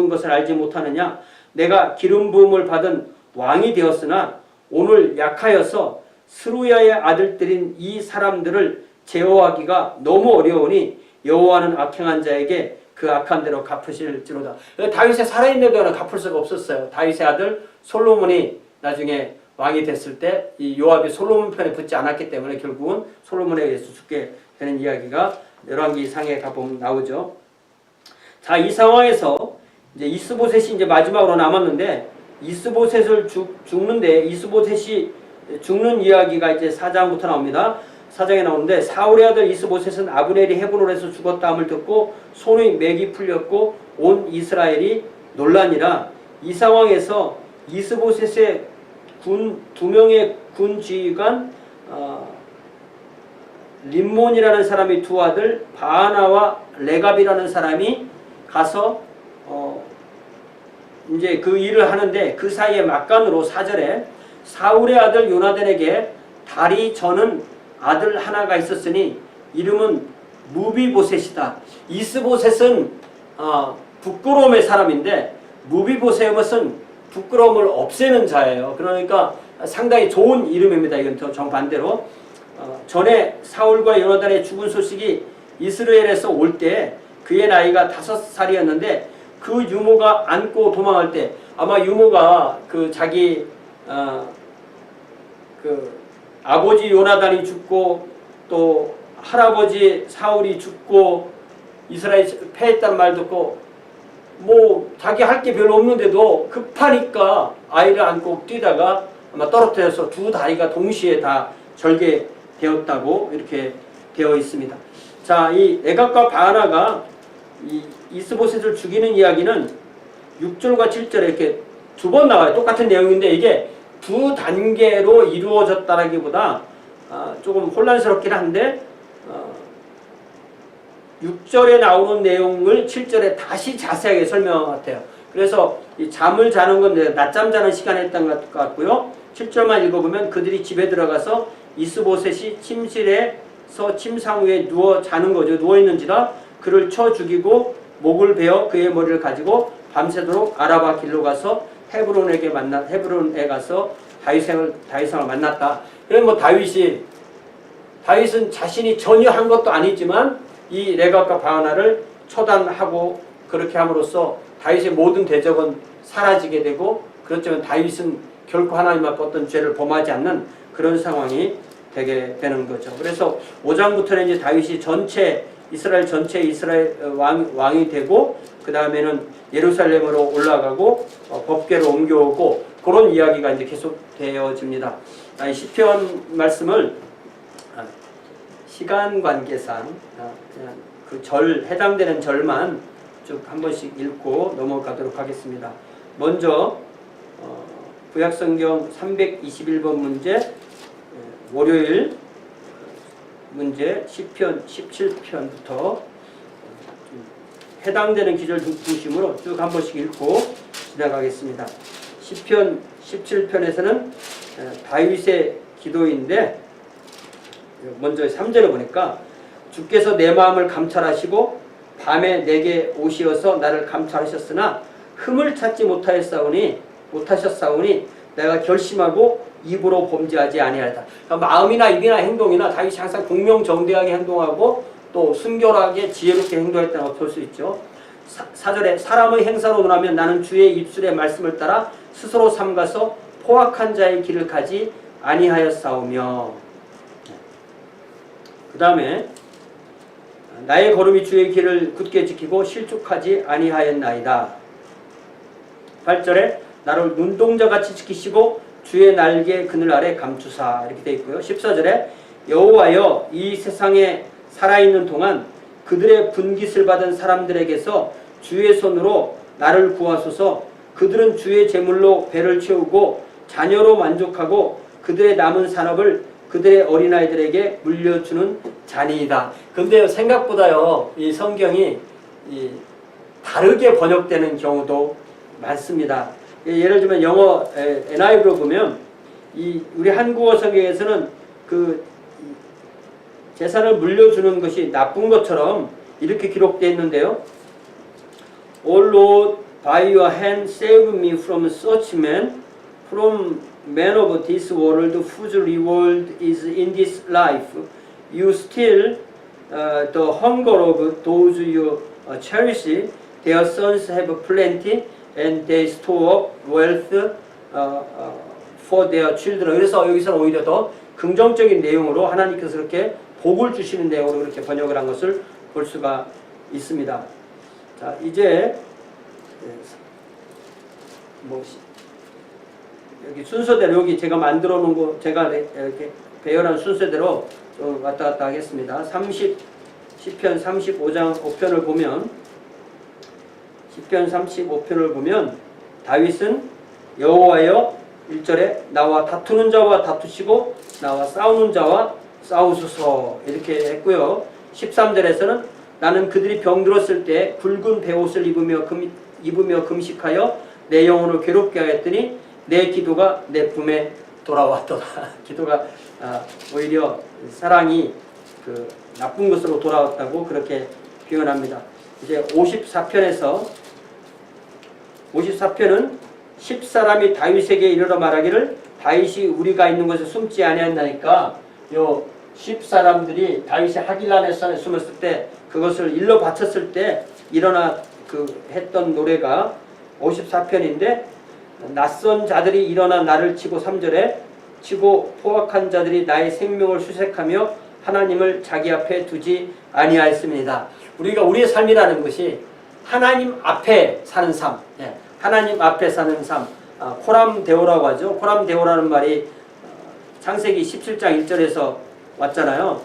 것을 알지 못하느냐. 내가 기름 부음을 받은 왕이 되었으나 오늘 약하여서 스루야의 아들들인 이 사람들을 제어하기가 너무 어려우니 여호와는 악행한 자에게 그 악한 대로 갚으실지로다. 다윗의 살아있는 동안은 갚을 수가 없었어요. 다윗의 아들 솔로몬이 나중에 왕이 됐을 때 이 요압이 솔로몬 편에 붙지 않았기 때문에 결국은 솔로몬에 의해서 죽게 되는 이야기가 열왕기 상에 가보면 나오죠. 자, 이 상황에서 이제 이스보셋이 이제 마지막으로 남았는데 이스보셋을 죽는데 이스보셋이 죽는 이야기가 이제 4장부터 나옵니다. 4장에 나오는데 사울의 아들 이스보셋은 아브넬이 헤브론에서 죽었다함을 듣고 손의 맥이 풀렸고 온 이스라엘이 놀라니라. 이 상황에서 이스보셋의 두 명의 군 지휘관 림몬이라는 사람이 두 아들 바하나와 레갑이라는 사람이 가서 이제 그 일을 하는데 그 사이에 막간으로 4절에 사울의 아들 요나단에게 다리 저는 아들 하나가 있었으니 이름은 무비보셋이다. 이스보셋은 부끄러움의 사람인데 무비보셋은 부끄러움을 없애는 자예요. 그러니까 상당히 좋은 이름입니다. 이건 정반대로 전에 사울과 요나단의 죽은 소식이 이스라엘에서 올 때 그의 나이가 5살이었는데 그 유모가 안고 도망할 때 아마 유모가 그 자기 그 아버지 요나단이 죽고 또 할아버지 사울이 죽고 이스라엘 패했다는 말 듣고 뭐 자기 할 게 별로 없는데도 급하니까 아이를 안고 뛰다가 아마 떨어뜨려서 두 다리가 동시에 다 절개되었다고 이렇게 되어 있습니다. 자, 이 레갑과 바하나가 이 이스보셋을 죽이는 이야기는 6절과 7절에 이렇게 두 번 나와요. 똑같은 내용인데 이게 두 단계로 이루어졌다라기보다 조금 혼란스럽긴 한데 6절에 나오는 내용을 7절에 다시 자세하게 설명한 것 같아요. 그래서 이 잠을 자는 건 낮잠 자는 시간에 했던 것 같고요. 7절만 읽어보면 그들이 집에 들어가서 이스보셋이 침실에서 침상 위에 누워 자는 거죠. 누워 있는지라 그를 쳐 죽이고 목을 베어 그의 머리를 가지고 밤새도록 아라바 길로 가서 헤브론에 가서 다윗을 만났다. 그럼 뭐 다윗은 자신이 전혀 한 것도 아니지만 이 레갑과 바하나를 처단하고 그렇게 함으로써 다윗의 모든 대적은 사라지게 되고 그렇지만 다윗은 결코 하나님 앞에 어떤 죄를 범하지 않는 그런 상황이 되게 되는 거죠. 그래서 5장부터는 이제 다윗이 이스라엘 전체 왕이 되고 그 다음에는 예루살렘으로 올라가고 법궤로 옮겨오고 그런 이야기가 이제 계속 되어집니다. 시편 말씀을 시간 관계상 그냥 그 해당되는 절만 쭉 한 번씩 읽고 넘어가도록 하겠습니다. 먼저 구약성경 321번 문제 월요일 문제 시편 17편부터 해당되는 기절 중심으로 쭉 한 번씩 읽고 지나가겠습니다. 시편 17편에서는 다윗의 기도인데 먼저 3절에 보니까 주께서 내 마음을 감찰하시고 밤에 내게 오시어서 나를 감찰하셨으나 흠을 찾지 못하셨사오니 내가 결심하고 입으로 범죄하지 아니하리다. 그러니까 마음이나 입이나 행동이나 다윗이 항상 공명정대하게 행동하고 또 순결하게 지혜롭게 행동했다고 볼 수 있죠. 4절에 사람의 행사로 논하면 나는 주의 입술의 말씀을 따라 스스로 삼가서 포악한 자의 길을 가지 아니하였사오며 그 다음에 나의 걸음이 주의 길을 굳게 지키고 실족하지 아니하였나이다. 8절에 나를 눈동자같이 지키시고 주의 날개 그늘 아래 감추사 이렇게 되어 있고요. 14절에 여호와여 이 세상에 살아있는 동안 그들의 분깃을 받은 사람들에게서 주의 손으로 나를 구하소서. 그들은 주의 제물로 배를 채우고 자녀로 만족하고 그들의 남은 산업을 그들의 어린아이들에게 물려주는 자니이다. 근데 생각보다요 이 성경이 다르게 번역되는 경우도 많습니다. 예를 들면 영어 NIV로 보면 우리 한국어 성경에서는 그 재산을 물려주는 것이 나쁜 것처럼 이렇게 기록되어 있는데요. O Lord, by your hand save me from such men, from men of this world whose reward is in this life. You still the hunger of those you cherish. Their sons have plenty and they store up wealth for their children. 그래서 여기서는 오히려 더 긍정적인 내용으로 하나님께서 그렇게 복을 주시는 내용으로 그렇게 번역을 한 것을 볼 수가 있습니다. 자, 이제 여기 순서대로 여기 제가 만들어 놓은 거 제가 이렇게 배열한 순서대로 좀 왔다 갔다 하겠습니다. 시편 35장 5편을 보면 시편 35편을 보면 다윗은 여호와여 1절에 나와 다투는 자와 다투시고 나와 싸우는 자와 싸우소서 이렇게 했고요. 13절에서는 나는 그들이 병들었을 때 굵은 베옷을 입으며 금식하여 내 영혼을 괴롭게 하였더니 내 기도가 내 품에 돌아왔도다. 기도가 오히려 사랑이 그 나쁜 것으로 돌아왔다고 그렇게 표현합니다. 이제 54편은 10사람이 다윗에게 이르러 말하기를 다윗이 우리가 있는 곳에 숨지 아니하나이까. 요 10사람들이 다윗이 하길라 산에 숨었을 때 그것을 일러 바쳤을 때 일어나 했던 노래가 54편인데, 낯선 자들이 일어나 나를 치고 3절에 치고 포악한 자들이 나의 생명을 수색하며 하나님을 자기 앞에 두지 아니하였습니다. 우리가 우리의 삶이라는 것이 하나님 앞에 사는 삶, 하나님 앞에 사는 삶, 코람데오라고 하죠. 코람데오라는 말이 창세기 17장 1절에서 왔잖아요.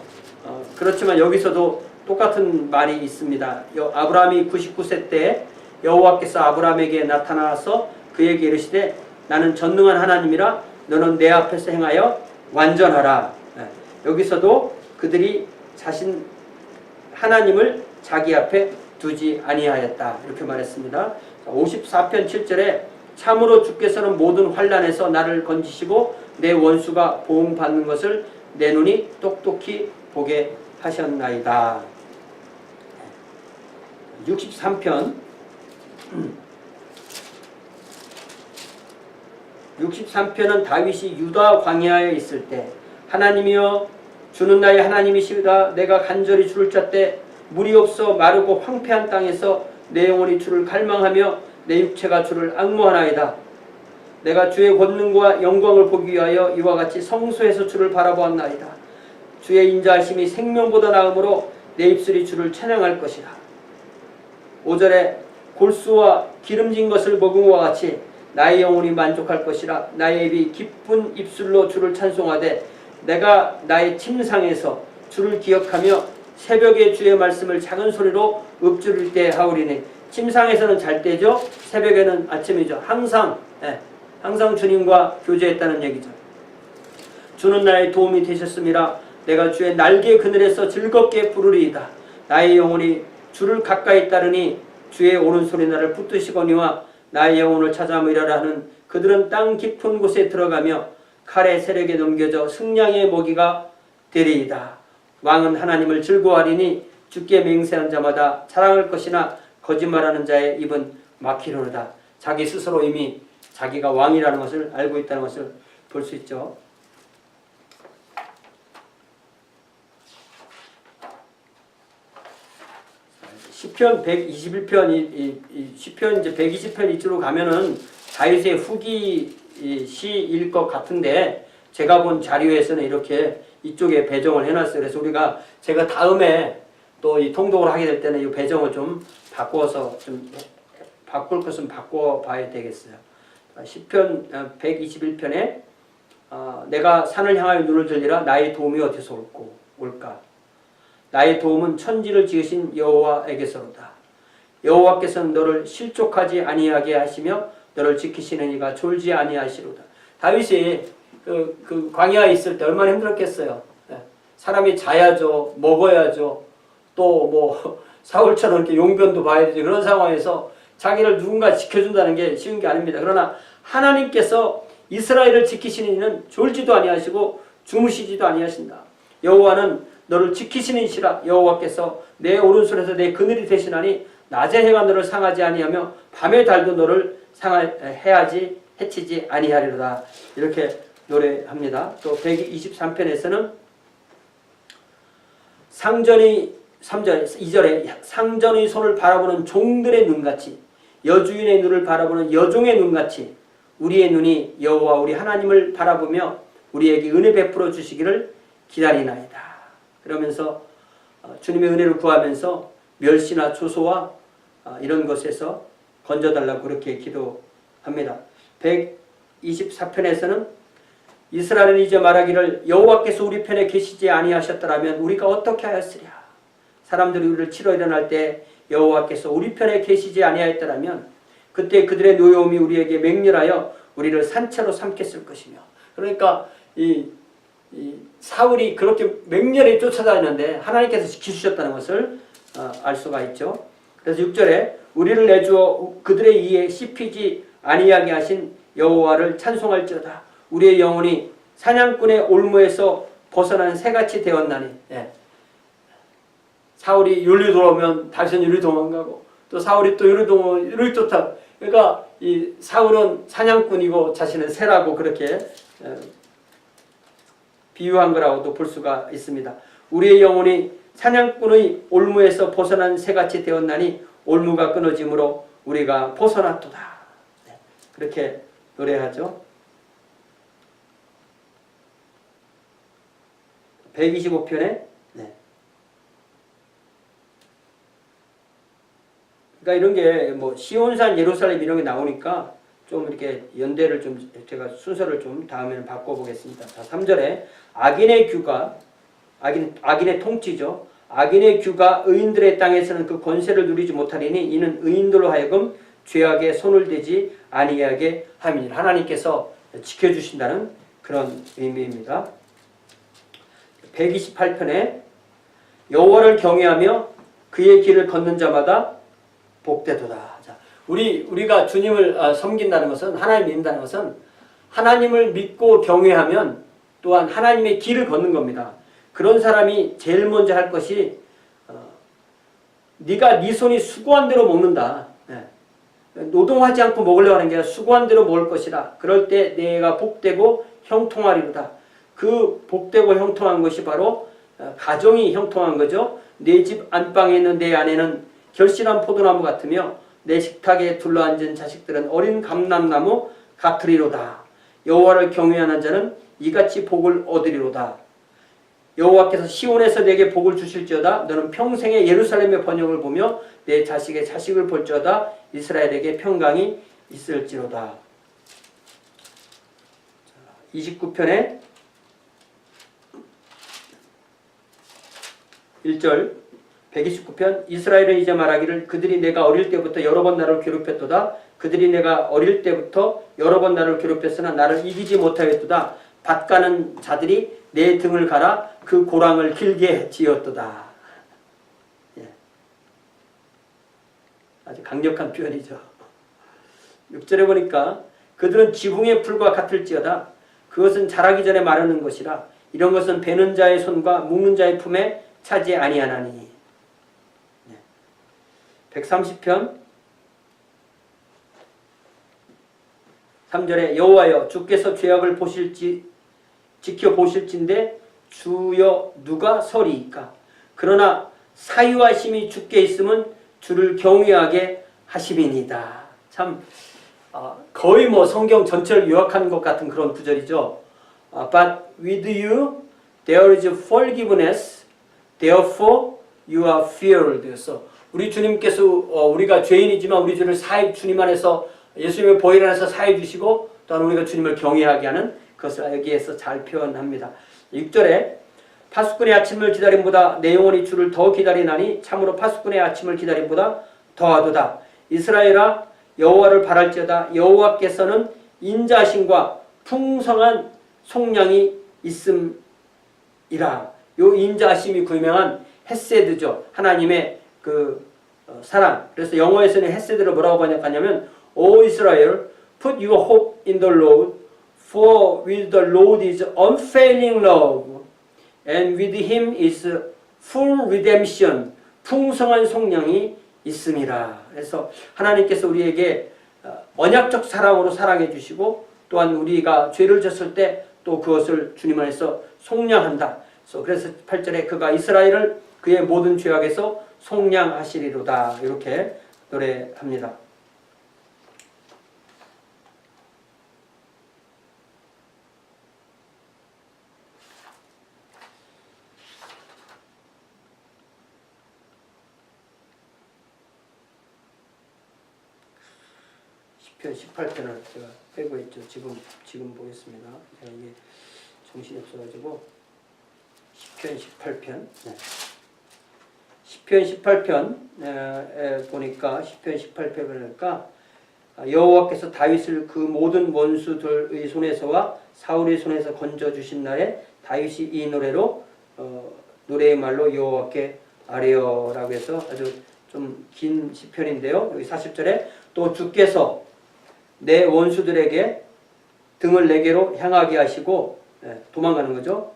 그렇지만 여기서도 똑같은 말이 있습니다. 아브라함이 99세 때 여호와께서 아브라함에게 나타나서 그에게 이르시되 나는 전능한 하나님이라 너는 내 앞에서 행하여 완전하라. 여기서도 그들이 자신 하나님을 자기 앞에 두지 아니하였다 이렇게 말했습니다. 54편 7절에 참으로 주께서는 모든 환난에서 나를 건지시고 내 원수가 보응받는 것을 내 눈이 똑똑히 보게 하셨나이다. 63편 63편은 다윗이 유다 광야에 있을 때 하나님이여 주는 나의 하나님이시다. 내가 간절히 주를 찾되 물이 없어 마르고 황폐한 땅에서 내 영혼이 주를 갈망하며 내 육체가 주를 앙모하나이다. 내가 주의 권능과 영광을 보기 위하여 이와 같이 성소에서 주를 바라보았나이다. 주의 인자하심이 생명보다 나으므로 내 입술이 주를 찬양할 것이다. 5절에 골수와 기름진 것을 먹은 것과 같이 나의 영혼이 만족할 것이라. 나의 입이 기쁜 입술로 주를 찬송하되 내가 나의 침상에서 주를 기억하며 새벽에 주의 말씀을 작은 소리로 읊조릴 때 하오리니. 침상에서는 잘 때죠. 새벽에는 아침이죠. 항상 주님과 교제했다는 얘기죠. 주는 나의 도움이 되셨음이라. 내가 주의 날개 그늘에서 즐겁게 부르리이다. 나의 영혼이 주를 가까이 따르니 주의 오른손이 나를 붙드시거니와 나의 영혼을 찾아 모이라라 하는 그들은 땅 깊은 곳에 들어가며 칼의 세력에 넘겨져 승량의 먹이가 되리이다. 왕은 하나님을 즐거워하리니 주께 맹세한 자마다 자랑할 것이나 거짓말하는 자의 입은 막히려느다. 자기 스스로 이미 자기가 왕이라는 것을 알고 있다는 것을 볼 수 있죠. 시편 121편, 시편 이제 120편 이쪽으로 가면은 다윗의 후기 시일 것 같은데 제가 본 자료에서는 이렇게 이쪽에 배정을 해놨어요. 그래서 제가 다음에 또 이 통독을 하게 될 때는 이 배정을 좀 바꿔서 좀 바꿀 것은 바꿔봐야 되겠어요. 시편 121편에 내가 산을 향하여 눈을 들리라. 나의 도움이 어디서 올까? 나의 도움은 천지를 지으신 여호와에게서로다. 여호와께서는 너를 실족하지 아니하게 하시며 너를 지키시는 이가 졸지 아니하시로다. 다윗이 그 광야에 있을 때 얼마나 힘들었겠어요. 사람이 자야죠, 먹어야죠, 또 뭐 사울처럼 이렇게 용변도 봐야 되지. 그런 상황에서 자기를 누군가 지켜준다는 게 쉬운 게 아닙니다. 그러나 하나님께서 이스라엘을 지키시는 이는 졸지도 아니하시고 주무시지도 아니하신다. 여호와는 너를 지키시는 이시라. 여호와께서 내 오른손에서 내 그늘이 되시나니 낮에 해가 너를 상하지 아니하며 밤의 달도 너를 해치지 아니하리로다. 이렇게 노래합니다. 또 123편에서는 상전이 3절, 2절에 상전의 손을 바라보는 종들의 눈같이 여주인의 눈을 바라보는 여종의 눈같이 우리의 눈이 여호와 우리 하나님을 바라보며 우리에게 은혜 베풀어 주시기를 기다리나이다. 그러면서 주님의 은혜를 구하면서 멸시나 조소와 이런 것에서 건져달라고 그렇게 기도합니다. 124편에서는 이스라엘은 이제 말하기를 여호와께서 우리 편에 계시지 아니하셨더라면 우리가 어떻게 하였으랴. 사람들이 우리를 치러 일어날 때 여호와께서 우리 편에 계시지 아니하였더라면 그때 그들의 노여움이 우리에게 맹렬하여 우리를 산채로 삼켰을 것이며. 그러니까 이 사울이 그렇게 맹렬히 쫓아다니는데 하나님께서 지키셨다는 것을 알 수가 있죠. 그래서 6절에 우리를 내주어 그들의 이에 씹히지 아니하게 하신 여호와를 찬송할지어다. 우리의 영혼이 사냥꾼의 올무에서 벗어난 새같이 되었나니. 사울이 요리 돌아오면 다윗은 요리 도망가고 또 사울이 또 요리 도망가면 요리 쫓아. 그러니까 이 사울은 사냥꾼이고 자신은 새라고 그렇게 비유한 거라고도 볼 수가 있습니다. 우리의 영혼이 사냥꾼의 올무에서 벗어난 새같이 되었나니 올무가 끊어짐으로 우리가 벗어났도다. 그렇게 노래하죠. 125편에 그러니까 이런 게 뭐 시온산 예루살렘 이런 게 나오니까 좀 이렇게 연대를 좀 제가 순서를 좀 다음에는 바꿔보겠습니다. 자, 3절에 악인의 규가 악인의 통치죠. 악인의 규가 의인들의 땅에서는 그 권세를 누리지 못하리니 이는 의인들로 하여금 죄악에 손을 대지 아니하게 함이니라. 하나님께서 지켜주신다는 그런 의미입니다. 128편에 여호와를 경외하며 그의 길을 걷는 자마다 복되도다. 자, 우리가 주님을 섬긴다는 것은 하나님 믿는다는 것은 하나님을 믿고 경외하면 또한 하나님의 길을 걷는 겁니다. 그런 사람이 제일 먼저 할 것이 네가 네 손이 수고한 대로 먹는다. 노동하지 않고 먹으려고 하는 게 아니라 수고한 대로 먹을 것이라. 그럴 때 내가 복되고 형통하리로다. 그 복되고 형통한 것이 바로 가정이 형통한 거죠. 내 집 안방에 있는 내 아내는 결실한 포도나무 같으며 내 식탁에 둘러앉은 자식들은 어린 감람나무 같으리로다. 여호와를 경외하는 자는 이같이 복을 얻으리로다. 여호와께서 시온에서 내게 복을 주실지어다. 너는 평생에 예루살렘의 번영을 보며 내 자식의 자식을 볼지어다. 이스라엘에게 평강이 있을지로다. 29편에 1절 129편 이스라엘은 이제 말하기를 그들이 내가 어릴 때부터 여러 번 나를 괴롭혔도다. 그들이 내가 어릴 때부터 여러 번 나를 괴롭혔으나 나를 이기지 못하였도다. 밭가는 자들이 내 등을 갈아 그 고랑을 길게 지었도다. 예. 아주 강력한 표현이죠. 6절에 보니까 그들은 지붕의 풀과 같을지어다. 그것은 자라기 전에 마르는 것이라. 이런 것은 베는 자의 손과 묶는 자의 품에 차지 아니하나니. 130편 3절에 여호와여 주께서 죄악을 지켜보실진데 주여 누가 서리이까. 그러나 사유와 힘이 주께 있으면 주를 경외하게 하심이니이다. 참 거의 뭐 성경 전체를 요약하는 것 같은 그런 구절이죠. But with you there is forgiveness, therefore you are feared. 그래서 우리 주님께서 우리가 죄인이지만 우리 죄를 주님 안에서 예수님의 보혈 안에서 사해 주시고 또한 우리가 주님을 경외하게 하는 그것을 여기에서 잘 표현합니다. 6절에 파수꾼의 아침을 기다림보다 내 영혼이 주를 더 기다리나니 참으로 파수꾼의 아침을 기다림보다 더하도다. 이스라엘아 여호와를 바랄지어다. 여호와께서는 인자하심과 풍성한 속량이 있음이라. 요 인자하심이 구명한 헤세드죠. 하나님의 그 사랑. 그래서 영어에서는 헤세드를 뭐라고 번역하냐면 O Israel, put your hope in the Lord, for with the Lord is unfailing love, and with him is full redemption. 풍성한 속량이 있음이라. 그래서 하나님께서 우리에게 언약적 사랑으로 사랑해 주시고 또한 우리가 죄를 졌을 때 또 그것을 주님 안에서 속량한다. 그래서 8절에 그가 이스라엘을 그의 모든 죄악에서 속량하시리로다. 이렇게 노래합니다. 시편 18편을 제가 빼고 있죠. 지금 보겠습니다. 제가 이게 정신이 없어가지고 시편 18편. 네. 시편 18편 보니까 시편 18편에 보니까 여호와께서 다윗을 그 모든 원수들의 손에서와 사울의 손에서 건져주신 날에 다윗이 이 노래로 노래의 말로 여호와께 아뢰어라고 해서 아주 좀 긴 시편인데요. 여기 40절에 또 주께서 내 원수들에게 등을 내게로 향하게 하시고 도망가는 거죠.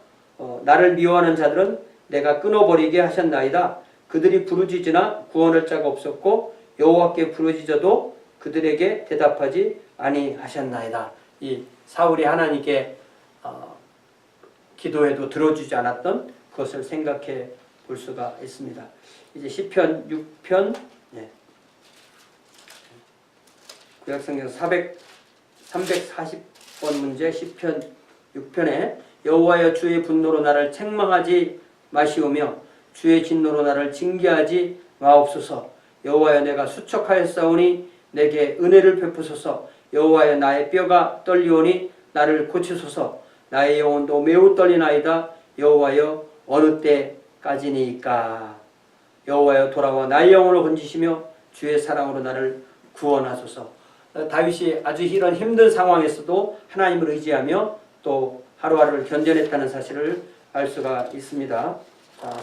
나를 미워하는 자들은 내가 끊어버리게 하셨나이다. 그들이 부르짖으나 구원할 자가 없었고 여호와께 부르짖어도 그들에게 대답하지 아니하셨나이다. 이 사울이 하나님께 기도해도 들어주지 않았던 그것을 생각해 볼 수가 있습니다. 이제 시편 6편 구약성경 340번 문제 시편 6편에 여호와여 주의 분노로 나를 책망하지 마시오며 주의 진노로 나를 징계하지 마옵소서. 여호와여 내가 수척하였사오니 내게 은혜를 베푸소서. 여호와여 나의 뼈가 떨리오니 나를 고치소서. 나의 영혼도 매우 떨리나이다. 여호와여 어느 때까지니까. 여호와여 돌아와 나의 영혼을 건지시며 주의 사랑으로 나를 구원하소서. 다윗이 아주 이런 힘든 상황에서도 하나님을 의지하며 또 하루하루를 견뎌냈다는 사실을 알 수가 있습니다.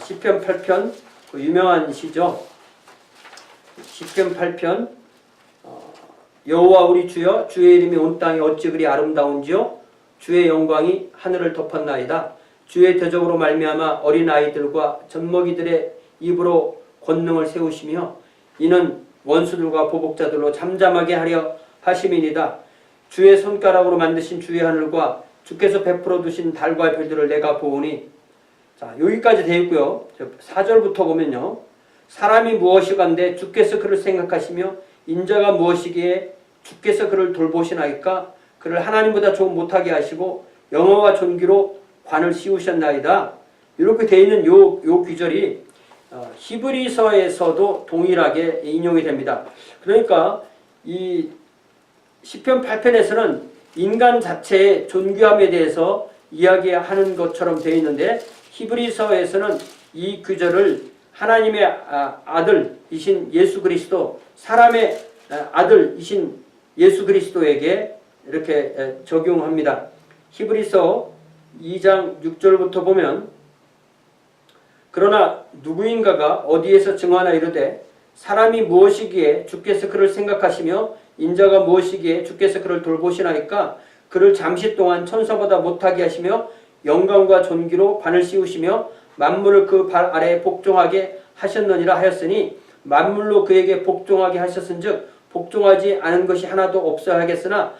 시편 8편 그 유명한 시죠. 시편 8편 여호와 우리 주여 주의 이름이 온 땅에 어찌 그리 아름다운지요 주의 영광이 하늘을 덮었나이다. 주의 대적으로 말미암아 어린아이들과 젖먹이들의 입으로 권능을 세우시며 이는 원수들과 보복자들로 잠잠하게 하려 하심이니이다. 주의 손가락으로 만드신 주의 하늘과 주께서 베풀어 두신 달과 별들을 내가 보오니. 자, 여기까지 되어 있고요. 4절부터 보면요. 사람이 무엇이간데 주께서 그를 생각하시며 인자가 무엇이기에 주께서 그를 돌보시나이까. 그를 하나님보다 좀 못하게 하시고 영어와 존귀로 관을 씌우셨나이다. 이렇게 되어 있는 요 귀절이 히브리서에서도 동일하게 인용이 됩니다. 그러니까 이 시편 8편에서는 인간 자체의 존귀함에 대해서 이야기하는 것처럼 되어 있는데 히브리서에서는 이 구절을 하나님의 아들이신 예수 그리스도, 사람의 아들이신 예수 그리스도에게 이렇게 적용합니다. 히브리서 2장 6절부터 보면 그러나 누구인가가 어디에서 증언하나 이르되 사람이 무엇이기에 주께서 그를 생각하시며 인자가 무엇이기에 주께서 그를 돌보시나이까. 그를 잠시 동안 천사보다 못하게 하시며 영광과 존귀로 관을 씌우시며 만물을 그 발 아래에 복종하게 하셨느니라 하였으니 만물로 그에게 복종하게 하셨은즉 복종하지 않은 것이 하나도 없어 하겠으나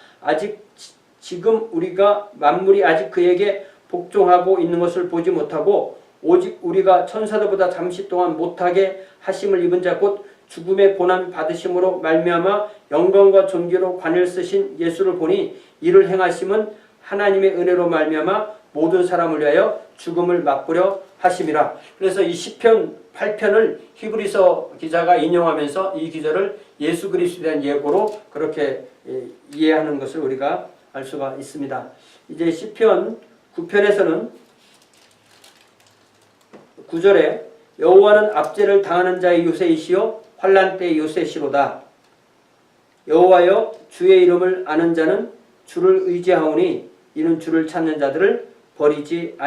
지금 우리가 만물이 아직 그에게 복종하고 있는 것을 보지 못하고 오직 우리가 천사들보다 잠시 동안 못하게 하심을 입은 자 곧 죽음의 고난 받으심으로 말미암아 영광과 존귀로 관을 쓰신 예수를 보니 이를 행하심은 하나님의 은혜로 말미암아 모든 사람을 위하여 죽음을 맛보려 하심이라. 그래서 이 시편 8편을 히브리서 기자가 인용하면서 이 기절을 예수 그리스도에 대한 예고로 그렇게 이해하는 것을 우리가 알 수가 있습니다. 이제 시편 9편에서는 9절에 여호와는 압제를 당하는 자의 요새이시요 환난 때의 요새시로다. 여호와여 주의 이름을 아는 자는 주를 의지하오니 이는 주를 찾는 자들을 버리지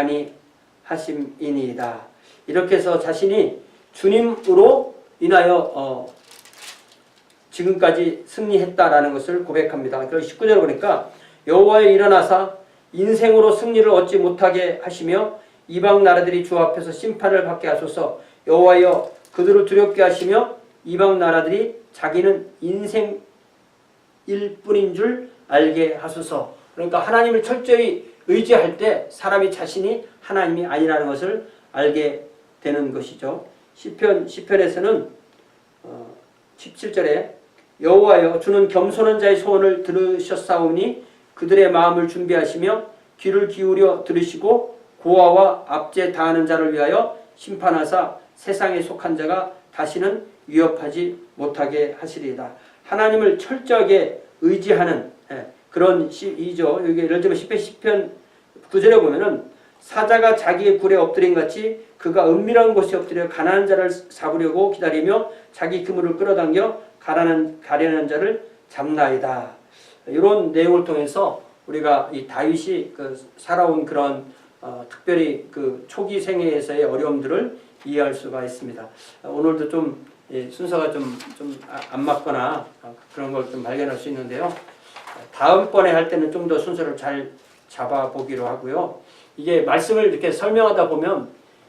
아니하심이니이다. 이렇게 해서 자신이 주님으로 인하여 지금까지 승리했다라는 것을 고백합니다. 그래서 19절 보니까 여호와여 일어나사 인생으로 승리를 얻지 못하게 하시며 이방 나라들이 주 앞에서 심판을 받게 하소서. 여호와여 그들을 두렵게 하시며 이방 나라들이 자기는 인생일 뿐인 줄 알게 하소서. 그러니까 하나님을 철저히 의지할 때 사람이 자신이 하나님이 아니라는 것을 알게 되는 것이죠. 시편에서는 17절에 여호와여 주는 겸손한 자의 소원을 들으셨사오니 그들의 마음을 준비하시며 귀를 기울여 들으시고 고아와 압제 당하는 자를 위하여 심판하사 세상에 속한 자가 다시는 위협하지 못하게 하시리이다. 하나님을 철저하게 의지하는 그런 시이죠. 여기 예를 들면 시편 9절에 보면은 사자가 자기의 굴에 엎드린 같이 그가 은밀한 곳에 엎드려 가난한 자를 잡으려고 기다리며 자기 그물을 끌어당겨 가련한 자를 잡나이다. 이런 내용을 통해서 우리가 이 다윗이 살아온 그런 특별히 그 초기 생애에서의 어려움들을 이해할 수가 있습니다. 오늘도 좀 순서가 좀 안 맞거나 그런 걸 좀 발견할 수 있는데요. 다음번에 할 때는 좀 더 순서를 잘 잡아보기로 하고요. 이게 말씀을 이렇게 설명하다 보면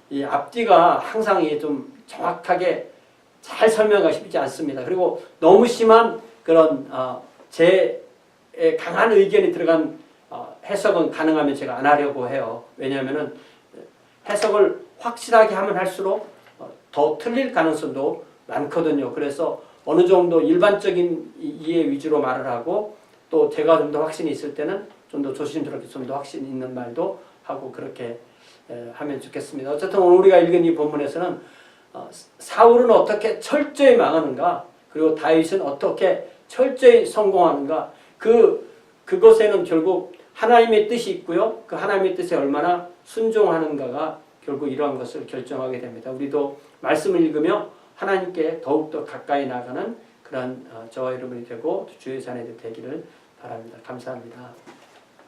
이 앞뒤가 항상 좀 정확하게 잘 설명하기 쉽지 않습니다. 그리고 너무 심한 그런 제 강한 의견이 들어간 해석은 가능하면 제가 안 하려고 해요. 왜냐하면은 해석을 확실하게 하면 할수록 더 틀릴 가능성도 많거든요. 그래서 어느 정도 일반적인 이해 위주로 말을 하고 또 제가 좀 더 확신이 있을 때는 좀 더 조심스럽게 좀 더 확신 있는 말도 하고 그렇게 하면 좋겠습니다. 어쨌든 오늘 우리가 읽은 이 본문에서는 사울은 어떻게 철저히 망하는가 그리고 다윗은 어떻게 철저히 성공하는가 그것에는 결국 하나님의 뜻이 있고요. 그 하나님의 뜻에 얼마나 순종하는가가 결국 이러한 것을 결정하게 됩니다. 우리도 말씀을 읽으며 하나님께 더욱더 가까이 나가는 그런 저와 여러분이 되고 주의 자녀들 되기를 바랍니다. 감사합니다.